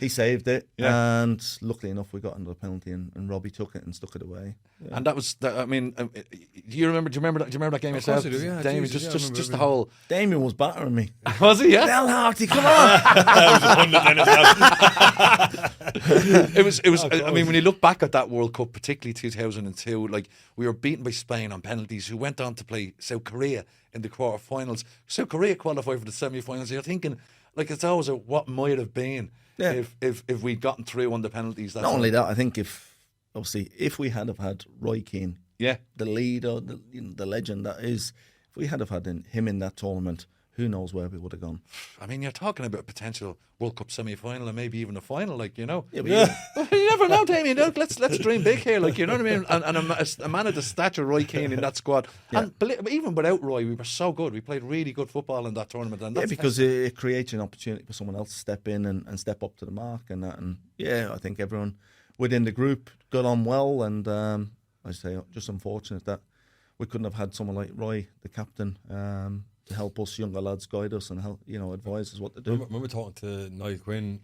he saved it, and luckily enough we got under the penalty, and Robbie took it and stuck it away. Yeah. And that was, I mean, do you remember that game yourself? Of course I do, yeah. Damien, Jesus, just the whole. Damien was battering me. Was he? Yeah. Ian Harte, come on! It was. I mean, when you look back at that World Cup, particularly 2002, like we were beaten by Spain on penalties, who went on to play South Korea in the quarterfinals. South Korea qualified for the semi-finals. You're thinking, like, it's always what might have been if we'd gotten through on the penalties. Not only that, I think if we had have had Roy Keane, the leader, the legend that is, if we had have had him in that tournament, who knows where we would have gone. I mean, you're talking about a potential World Cup semi-final and maybe even a final, Yeah, you never know, Damien. Let's dream big here, you know what I mean? And a man of the stature, Roy Keane, in that squad. Yeah. And even without Roy, we were so good. We played really good football in that tournament. And because it creates an opportunity for someone else to step in and step up to the mark and that. And yeah, I think everyone within the group got on well. And I say, just unfortunate that we couldn't have had someone like Roy, the captain, to help us younger lads, guide us and help, advise us what to do. I remember talking to Niall Quinn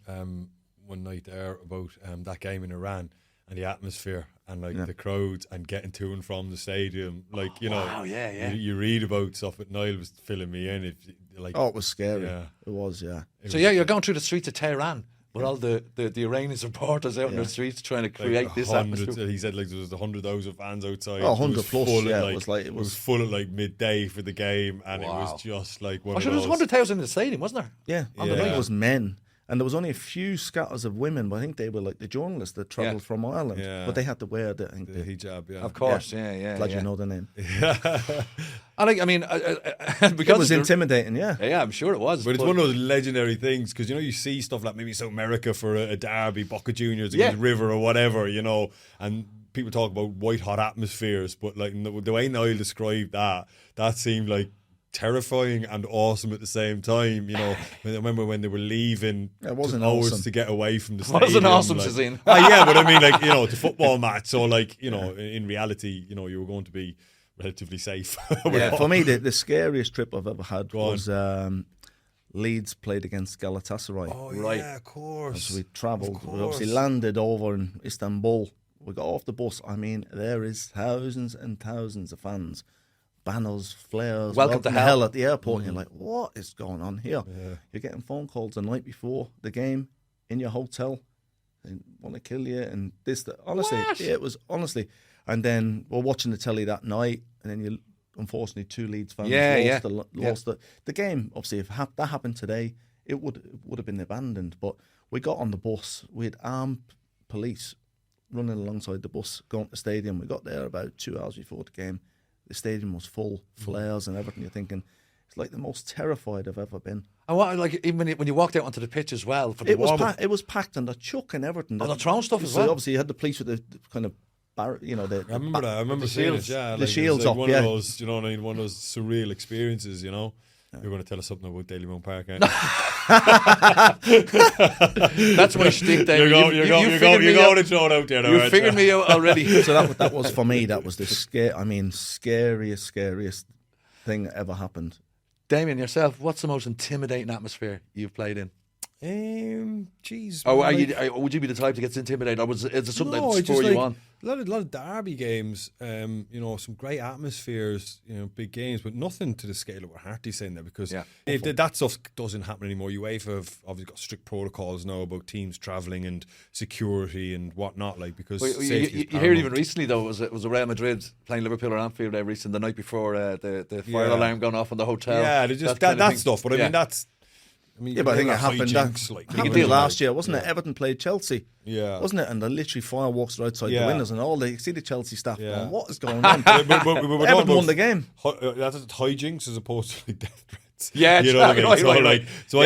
one night there about that game in Iran and the atmosphere and the crowds and getting to and from the stadium. Wow, you read about stuff, but Niall was filling me in. It was scary. Yeah. It was, yeah. So you're going through the streets of Tehran with all the Iranian supporters out in the streets trying to create this atmosphere. He said there was 100,000 fans outside. 100 plus. It was full at midday for the game, and it was just like one of those. There was 100,000 in the stadium, wasn't there? Yeah, on the night it was men. And there was only a few scatters of women, but I think they were like the journalists that travelled from Ireland. Yeah. But they had to wear the hijab, Of course, yeah. Glad you know the name. Because it was intimidating, yeah. Yeah, I'm sure it was. But it's one of those legendary things, because, you see stuff like maybe South America for a derby, Boca Juniors against River or whatever, and people talk about white-hot atmospheres, but like the way Niall described that seemed like terrifying and awesome at the same time. You know, I remember when they were leaving, it wasn't hours awesome to get away from the It stadium. wasn't awesome, like, Shazeen. yeah, but I mean, like, you know, it's a football match, so like, you know, in reality, you know, you were going to be relatively safe. Yeah, for me, the scariest trip I've ever had was Leeds played against Galatasaray. Oh, Right. yeah, of course. As we travelled, Of we obviously course. landed over in Istanbul. We got off the bus. I mean, there is thousands and thousands of fans, banners, flares, Welcome to hell. at the airport. And you're like, what is going on here? You're getting phone calls the night before the game in your hotel. They want to kill you and this. That. Honestly, What? yeah, it was honestly. And then we're watching the telly that night, and then you, unfortunately, 2 Leeds fans lost the game. Obviously, if that happened today, it would have been abandoned. But we got on the bus. We had armed police running alongside the bus, going to the stadium. We got there about 2 hours before the game. The stadium was full, flares and everything. You're thinking, it's like the most terrified I've ever been. And what, like, even when you walked out onto the pitch as well for the It was warm-up. it was packed, and the chuck and everything. Oh, they're throwing stuff as So well. obviously, you had the police with the kind of I remember that. I remember the seeing shields. it. Yeah, The like, shields it was like up, one yeah. of those, you know what I mean? One of those surreal experiences, you know. You're going to tell us something about Daly Mount Park, aren't you? That's my shtick, David. You're going to throw it out there. You figured me out already. So that was for me. That was the scariest thing that ever happened. Damien, yourself, what's the most intimidating atmosphere you've played in? Jeez. Or man, would you be the type to get intimidated, or is it something No, that it's just spur you like on? a lot of derby games, you know, some great atmospheres, you know, big games, but nothing to the scale of what Harte's saying there, because that stuff doesn't happen anymore. UEFA have obviously got strict protocols now about teams travelling and security and whatnot, like, because safety is you hear even recently though, it was a Real Madrid playing Liverpool or Anfield there recently, the night before the fire alarm going off in the hotel. Yeah, they just kind of that thing. stuff. But I mean, that's. Yeah, but I think it happened. Happened last year, wasn't it? Everton played Chelsea, wasn't it? And they literally fireworks are outside the windows, and all they see the Chelsea staff going, "What is going on?" Everton won the game. That's hijinks as opposed to like death threats. Yeah, you know what I mean. I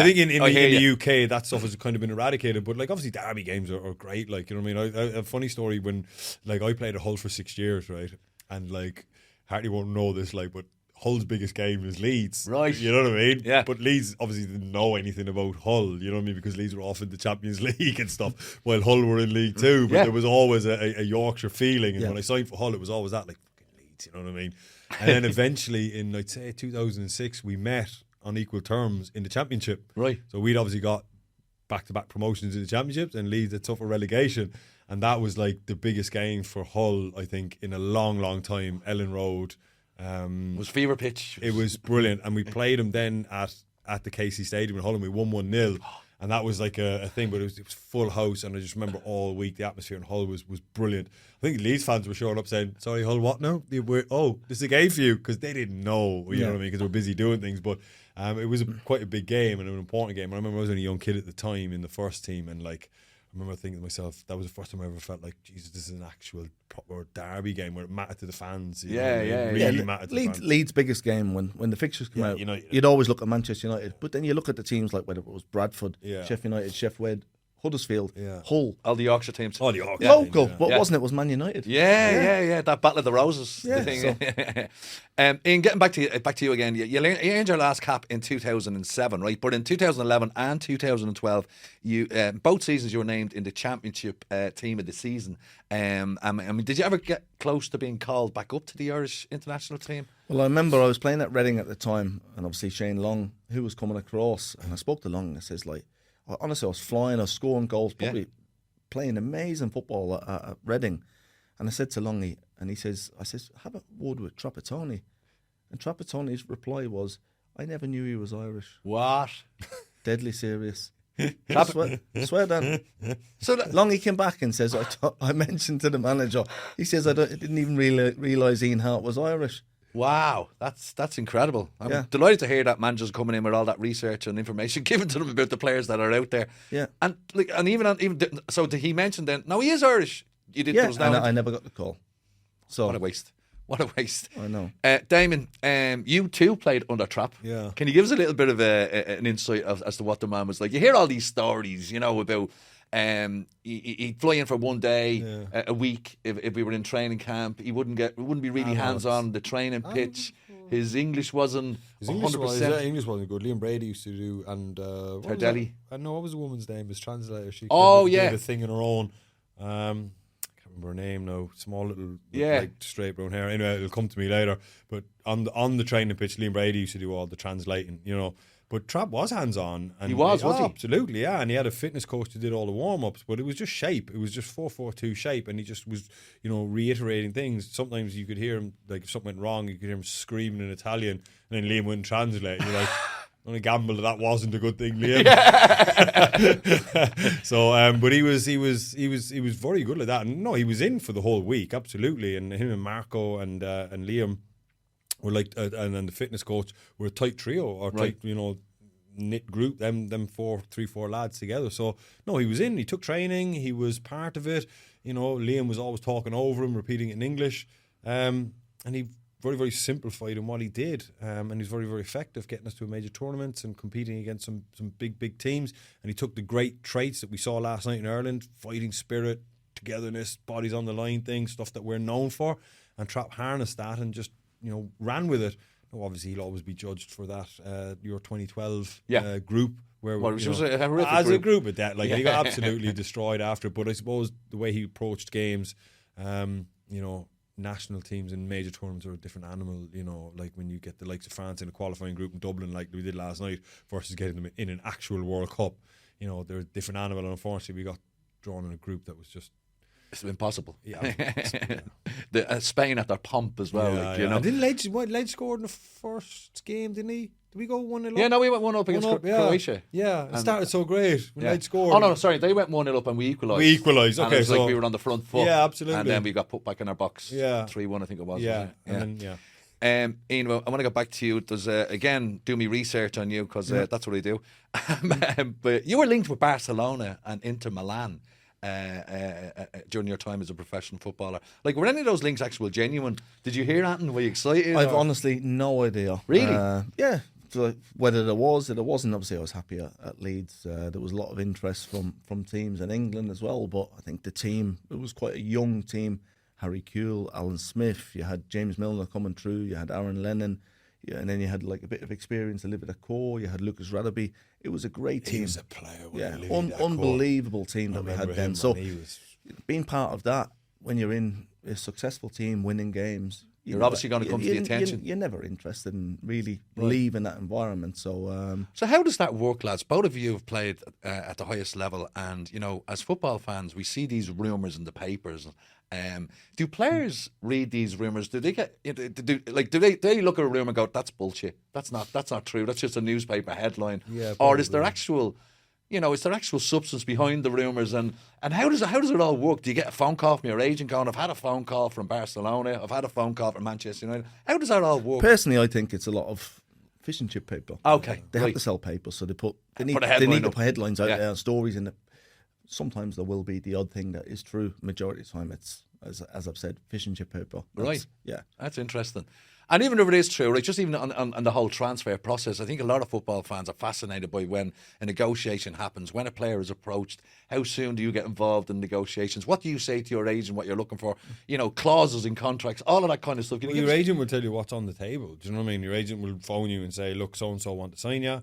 think in the UK that stuff has kind of been eradicated. But like obviously derby games are great. Like, you know what I mean. A funny story when like I played at Hull for 6 years, right? And like Hartley won't know this, like, but Hull's biggest game is Leeds. Right. You know what I mean? Yeah. But Leeds obviously didn't know anything about Hull, you know what I mean? Because Leeds were off in the Champions League and stuff, while Hull were in League Two. But there was always a Yorkshire feeling. And when I signed for Hull, it was always that, like, fucking Leeds, you know what I mean? And then eventually in, I'd say, 2006, we met on equal terms in the Championship. Right. So we'd obviously got back-to-back promotions in the Championships, and Leeds had tougher relegation. And that was like the biggest game for Hull, I think, in a long, long time. Ellen Road. It was fever pitch. It was brilliant, and we played them then at the KC Stadium in Hull, and we won 1-0, and that was like a thing. But it was full house, and I just remember all week the atmosphere in Hull was brilliant. I think Leeds fans were showing up saying, "Sorry, Hull, what now? This is a game for you," because they didn't know, you know what I mean, because they were busy doing things. But it was quite a big game and an important game. I remember I was only a young kid at the time in the first team, and like, I remember thinking to myself, that was the first time I ever felt like, Jesus, this is an actual proper derby game where it mattered to the fans. You know, it really mattered to the fans. Leeds' biggest game when the fixtures come out, United. you'd always look at Manchester United, but then you look at the teams like whether it was Bradford, Sheffield United, Sheffield, Huddersfield, Hull. All the Yorkshire teams. All the Yorkshire Local, teams, but wasn't it? It was Man United. Yeah. That Battle of the Roses. Yeah, the thing. Ian, getting back to you again. You earned your last cap in 2007, right? But in 2011 and 2012, you both seasons you were named in the Championship team of the season. I mean, did you ever get close to being called back up to the Irish international team? Well, I remember I was playing at Reading at the time, and obviously Shane Long, who was coming across, and I spoke to Long, and I says, like, honestly, I was flying, I was scoring goals, probably playing amazing football at Reading. And I said to Longy, and I says, have a word with Trapattoni. And Trapattoni's reply was, I never knew he was Irish. What? Deadly serious. Swear down. So Longy came back and says, I mentioned to the manager, he says, I didn't even realise Ian Harte was Irish. Wow, that's incredible. I'm Yeah. delighted to hear that managers coming in with all that research and information given to them about the players that are out there. Yeah. And like, and even so, did he mention then? No, he is Irish. You did. Yeah, and I never got the call. So What a waste. What a waste. I know. Damien, you too played under trap. Yeah. Can you give us a little bit of an insight as to what the man was like? You hear all these stories, you know, about he'd fly in for one day a week if we were in training camp. He wouldn't be really hands on the training pitch. his English wasn't 100%. English wasn't good. Liam Brady used to do, and Tardelli. I know what was the woman's name? His translator. She did a thing on her own. I can't remember her name now. Small little, like straight brown hair. Anyway, it'll come to me later. But on the training pitch, Liam Brady used to do all the translating. But Trapp was hands-on. And he was he? Absolutely, yeah. And he had a fitness coach who did all the warm-ups, but it was just shape. It was just 4-4-2 shape, and he just was, reiterating things. Sometimes you could hear him, like if something went wrong, you could hear him screaming in Italian, and then Liam wouldn't translate. You're like, only gamble that wasn't a good thing, Liam. So, but he was very good at that. And no, he was in for the whole week, absolutely. And him and Marco and Liam were like, and then the fitness coach were a tight trio or tight, knit group. Them 3-4 lads together. So no, he was in. He took training. He was part of it. Liam was always talking over him, repeating it in English, and he very, very simplified in what he did, and he's very, very effective getting us to a major tournaments and competing against some big teams. And he took the great traits that we saw last night in Ireland: fighting spirit, togetherness, bodies on the line thing, stuff that we're known for, and Trapp harnessed that and just ran with it. Obviously, he'll always be judged for that Euro 2012 group. Where which was a horrific as group. A group at that, he got absolutely destroyed after. But I suppose the way he approached games, national teams in major tournaments are a different animal. Like when you get the likes of France in a qualifying group in Dublin, like we did last night, versus getting them in an actual World Cup. They're a different animal, and unfortunately, we got drawn in a group that was just. It's impossible. Yeah. Spain at their pomp as well. Didn't Ledge score in the first game, didn't he? Did we go 1-0 up? Yeah, no, we went 1-0 against Croatia. Yeah, it started so great when Ledge scored. Oh, no, sorry, they went 1-0 up and we equalised. Okay. And it was like we were on the front foot. Yeah, absolutely. And then we got put back in our box. 3-1, I think it was. Yeah, Ian, I want to go back to you. There's again, do me research on you because that's what I do. But you were linked with Barcelona and Inter Milan during your time as a professional footballer. Like, were any of those links actual genuine? Did you hear anything? Were you excited? I've honestly no idea. Really? Yeah. So whether there was or there wasn't, obviously I was happy at Leeds. There was a lot of interest from teams in England as well, but I think the team, it was quite a young team. Harry Kewell, Alan Smith, you had James Milner coming through, you had Aaron Lennon, and then you had like a bit of experience, Olivier Dacour, you had Lucas Radaby. It was a great team. He was a player. Unbelievable team that we had then. So being part of that, when you're in a successful team winning games, you're obviously going to come to the attention. You're never interested in really leaving that environment. So how does that work, lads? Both of you have played at the highest level, and as football fans, we see these rumours in the papers. Do players read these rumours? Do they get? Do they look at a rumour and go, "That's bullshit. That's not true. That's just a newspaper headline." Yeah, or is there actual? Is there actual substance behind the rumours, and how does it all work? Do you get a phone call from your agent going, "I've had a phone call from Barcelona, I've had a phone call from Manchester United"? How does that all work? Personally, I think it's a lot of fish and chip paper. Okay, they have to sell paper, so they need to put headlines out there, stories in it. Sometimes there will be the odd thing that is true. Majority of the time, it's as I've said, fish and chip paper. That's interesting. And even if it is true, right, just even on the whole transfer process, I think a lot of football fans are fascinated by when a negotiation happens, when a player is approached. How soon do you get involved in negotiations? What do you say to your agent, what you're looking for? Clauses in contracts, all of that kind of stuff. Your agent will tell you what's on the table. Do you know what I mean? Your agent will phone you and say, "Look, so-and-so want to sign you.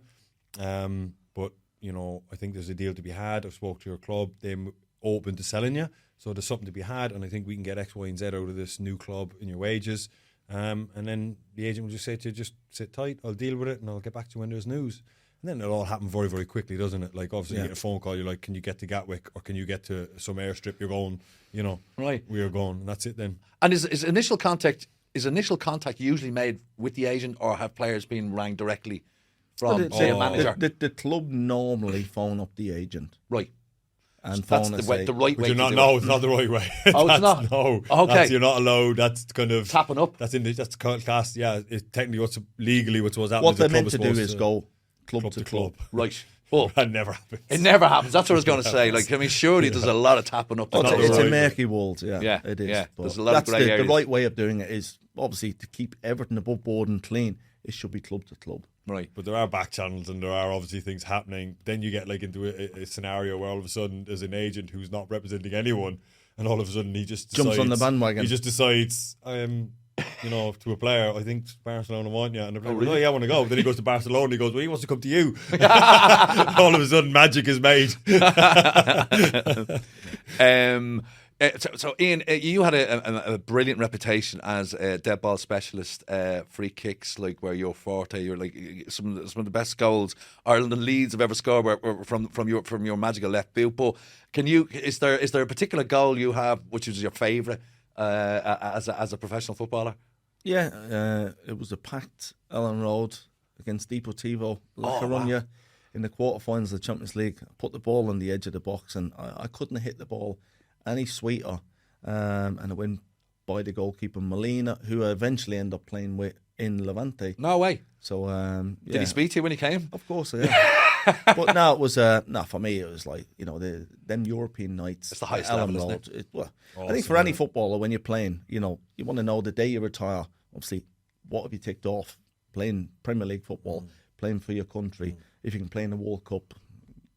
But, I think there's a deal to be had. I've spoke to your club. They're open to selling you. So there's something to be had, and I think we can get X, Y, and Z out of this new club in your wages." And then the agent will just say to you, "Just sit tight, I'll deal with it and I'll get back to you when there's news." And then it'll all happen very, very quickly, doesn't it? Like, obviously you get a phone call, you're like, "Can you get to Gatwick, or can you get to some airstrip?" You're going, right, we are going, and that's it then. And is initial contact usually made with the agent, or have players been rang directly from, say, a manager? The club normally phone up the agent. Right. And that's the right way to do it. No, it's not the right way. Oh, it's not? No. Okay. You're not allowed. That's kind of... Tapping up? That's class, yeah. It's technically what's happening. What they're meant to do is go club to club. Right. Well, that never happens. It never happens. That's what I was going to say. Like, surely there's a lot of tapping up. It's a murky world, yeah. It is. Yeah. There's a lot of grey areas. The right way of doing it is, obviously, to keep everything above board and clean, it should be club to club. Right. But there are back channels and there are obviously things happening. Then you get into a scenario where all of a sudden there's an agent who's not representing anyone, and all of a sudden he just decides, jumps on the bandwagon. He just decides, to a player, I think Barcelona want you, and the player goes, oh yeah, I want to go. Then he goes to Barcelona, he goes, well, he wants to come to you. All of a sudden, magic is made. So Ian, you had a brilliant reputation as a dead ball specialist, free kicks, like where you're forte. You're like some of the best goals Ireland and Leeds have ever scored were from your magical left boot. But is there a particular goal you have which is your favourite as a professional footballer? Yeah, it was a packed Ellen Road against Deportivo La Coruña in the quarterfinals of the Champions League. I put the ball on the edge of the box and I couldn't hit the ball any sweeter, and it went by the goalkeeper Molina, who I eventually ended up playing with in Levante. No way. So did he speak to you when he came? Of course, yeah. But no, it was for me. It was like them European nights. It's the highest Ellen level, Road. isn't it? I think for any footballer, when you're playing, you want to know the day you retire. Obviously, what have you ticked off? Playing Premier League football, playing for your country. If you can play in the World Cup,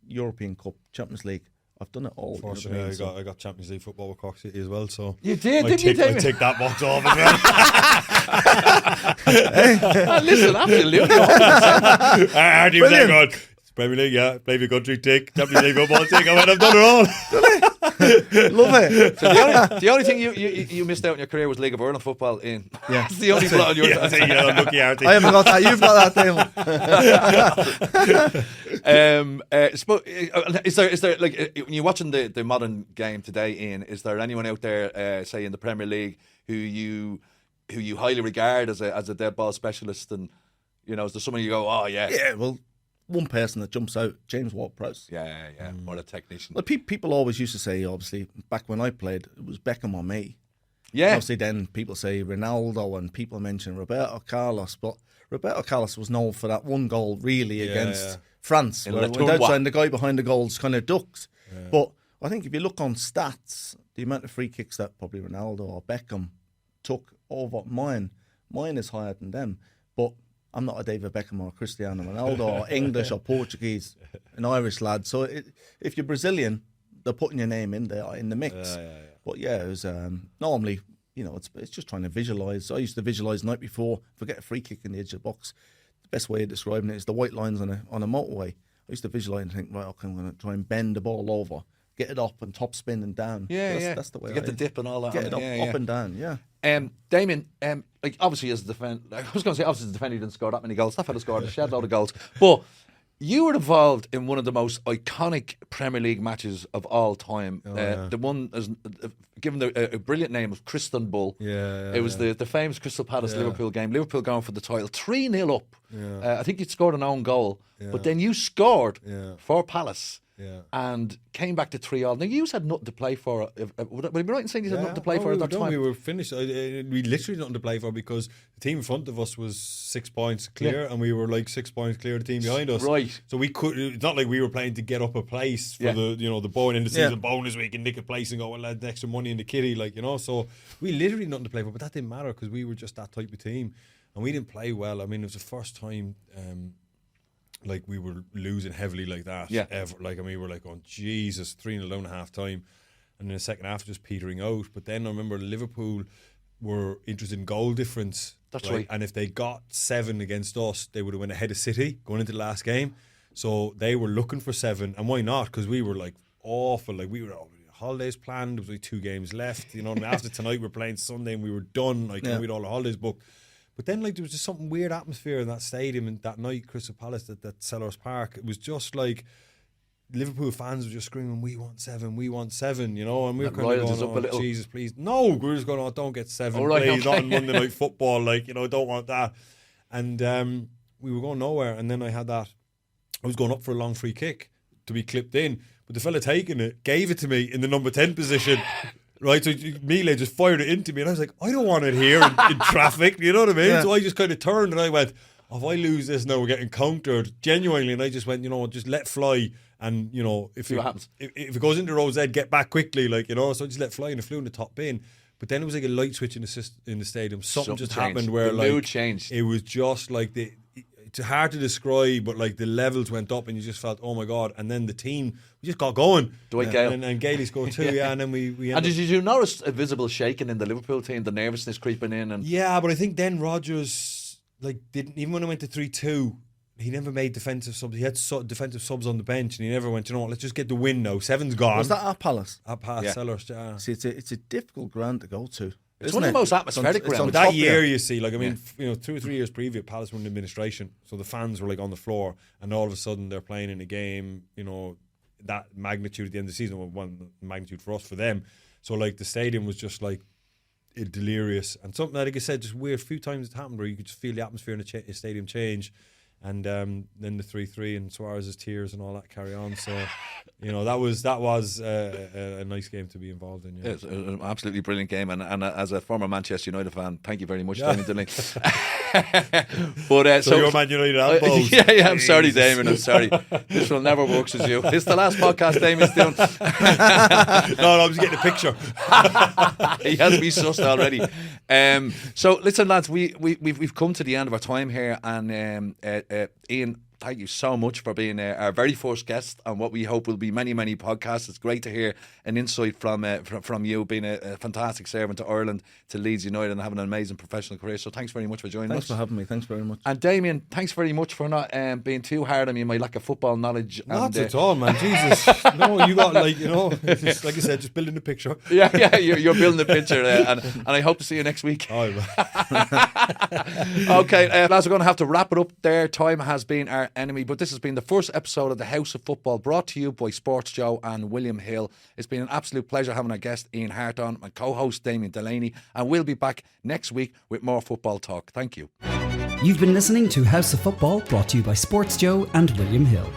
European Cup, Champions League. I've done it all. Fortunately, I got Champions League football with Cork City as well. So you did, didn't you? I tick that box off as well. Listen, absolutely. Premier League, yeah. Play for your country, tick. Champions League football, tick. I've done it all. Love it. So the only thing you missed out in your career was League of Ireland football. In It's the only blot on your. Unlucky Harte. I haven't got that. You've got that, Dale. Is there like when you're watching the modern game today, Ian? Is there anyone out there, say in the Premier League, who you highly regard as a dead ball specialist? And is there someone you go, oh yeah, yeah? Well, one person that jumps out, James Ward-Prowse. Yeah. What a technician. Well, people always used to say, obviously, back when I played, it was Beckham or me. Yeah. Obviously, then people say Ronaldo, and people mention Roberto Carlos, but Roberto Carlos was known for that one goal, really, against France, where the guy behind the goals kind of ducks. Yeah. But I think if you look on stats, the amount of free kicks that probably Ronaldo or Beckham took over mine is higher than them. But I'm not a David Beckham or Cristiano Ronaldo or English or Portuguese, an Irish lad. So if you're Brazilian, they're putting your name in there in the mix. But yeah, it was normally, it's just trying to visualise. I used to visualise the night before, if I get a free kick in the edge of the box. The best way of describing it is the white lines on a motorway. I used to visualise and think, right, okay, I'm going to try and bend the ball over, get it up and top spin and down. That's the way. Get the dip and all that. Get it up and down. Yeah. Damien, obviously as a defender, I was going to say obviously as a defender he didn't score that many goals. That fella scored a shed load of goals, but you were involved in one of the most iconic Premier League matches of all time. The one is given a brilliant name of Crysta Palace. It was the famous Crysta Palace Liverpool game. Liverpool going for the title, 3-0 up. I think you'd scored an own goal, but then you scored for Palace. And came back to 3-3. Now, you had nothing to play for. Would I be right in saying you had nothing to play for at that time? We were finished. We literally nothing to play for because the team in front of us was 6 points clear, and we were like 6 points clear of the team behind us. Right. So we could. It's not like we were playing to get up a place for the bowling in the season bonus week and nick a place and go, well, add extra money in the kitty, So we literally nothing to play for, but that didn't matter because we were just that type of team, and we didn't play well. I mean, it was the first time. We were losing heavily like that ever. We were like, oh Jesus, 3-0 down at half time, and in the second half just petering out. But then I remember Liverpool were interested in goal difference. That's right. And if they got 7 against us, they would have went ahead of City going into the last game. So they were looking for 7, and why not? Because we were like awful. We were holidays planned. There was 2 games left. And after tonight we're playing Sunday, and we were done. We had all the holidays booked. But then, there was just something weird atmosphere in that stadium and that night, Crysta Palace, that Sellers Park. It was just like Liverpool fans were just screaming, "We want 7, we want 7," And we were kind of going, "Oh, Jesus, please, no!" We were just going, "Oh, don't get 7, please, not on Monday Night Football, don't want that." And we were going nowhere. And then I was going up for a long free kick to be clipped in, but the fella taking it gave it to me in the number 10 position. Right, so Mile just fired it into me, and I was like, I don't want it here in traffic, you know what I mean? Yeah. So I just kind of turned and I went, if I lose this now, we're getting countered genuinely. And I just went, just let fly, and if it goes into row Z, get back quickly, So I just let fly, and it flew in the top bin. But then it was like a light switch in the stadium. Something just changed. Happened where the mood changed. It was just like it's hard to describe, but like the levels went up and you just felt, oh my God. And then the team, we just got going. Dwight Gale. And Gailey scored too, yeah. And then we and did you notice a visible shaking in the Liverpool team, the nervousness creeping in? And yeah, but I think then Rodgers, like, didn't, even when it went to 3-2, he never made defensive subs. He had defensive subs on the bench, and he never went, you know what, let's just get the win now. 7's gone. Was that at Palace? At Palace, Sellers, yeah. See, it's a difficult ground to go to. It's one of the most atmospheric grounds. That year, you see, like, I mean, 2 or 3 years previous, Palace were in administration, so the fans were like on the floor, and all of a sudden they're playing in a game, you know, that magnitude at the end of the season, one magnitude for us, for them. So like the stadium was just like delirious, and something like I said, just weird. A few times it happened where you could just feel the atmosphere in the stadium change. And then the 3-3 and Suarez's tears and all that carry on. So, you know, that was a nice game to be involved in. Yeah. It's an absolutely brilliant game, and as a former Manchester United fan, thank you very much, Damien Delaney. But so you're Man United elbows. Yeah, I'm sorry, Damien. I'm sorry. This will never work as you. This is the last podcast Damien's doing. No, I was getting a picture. He has me sussed already. So listen, lads, we've come to the end of our time here, and Ian, thank you so much for being our very first guest on what we hope will be many, many podcasts. It's great to hear an insight from you, being a fantastic servant to Ireland, to Leeds United, and having an amazing professional career. So thanks very much for joining us. Thanks for having me. Thanks very much. And Damien, thanks very much for not being too hard on me, my lack of football knowledge. Not at all, man. Jesus. No, you got, like, you know, just, like I said, just building the picture. Yeah, you're building the picture, and I hope to see you next week. All right. Okay, lads, we're going to have to wrap it up there. Time has been our enemy, but this has been the first episode of the House of Football, brought to you by SportsJOE and William Hill. It's been an absolute pleasure having our guest Ian Harte on, my co-host Damien Delaney, and we'll be back next week with more football talk. Thank you. You've been listening to House of Football, brought to you by SportsJOE and William Hill.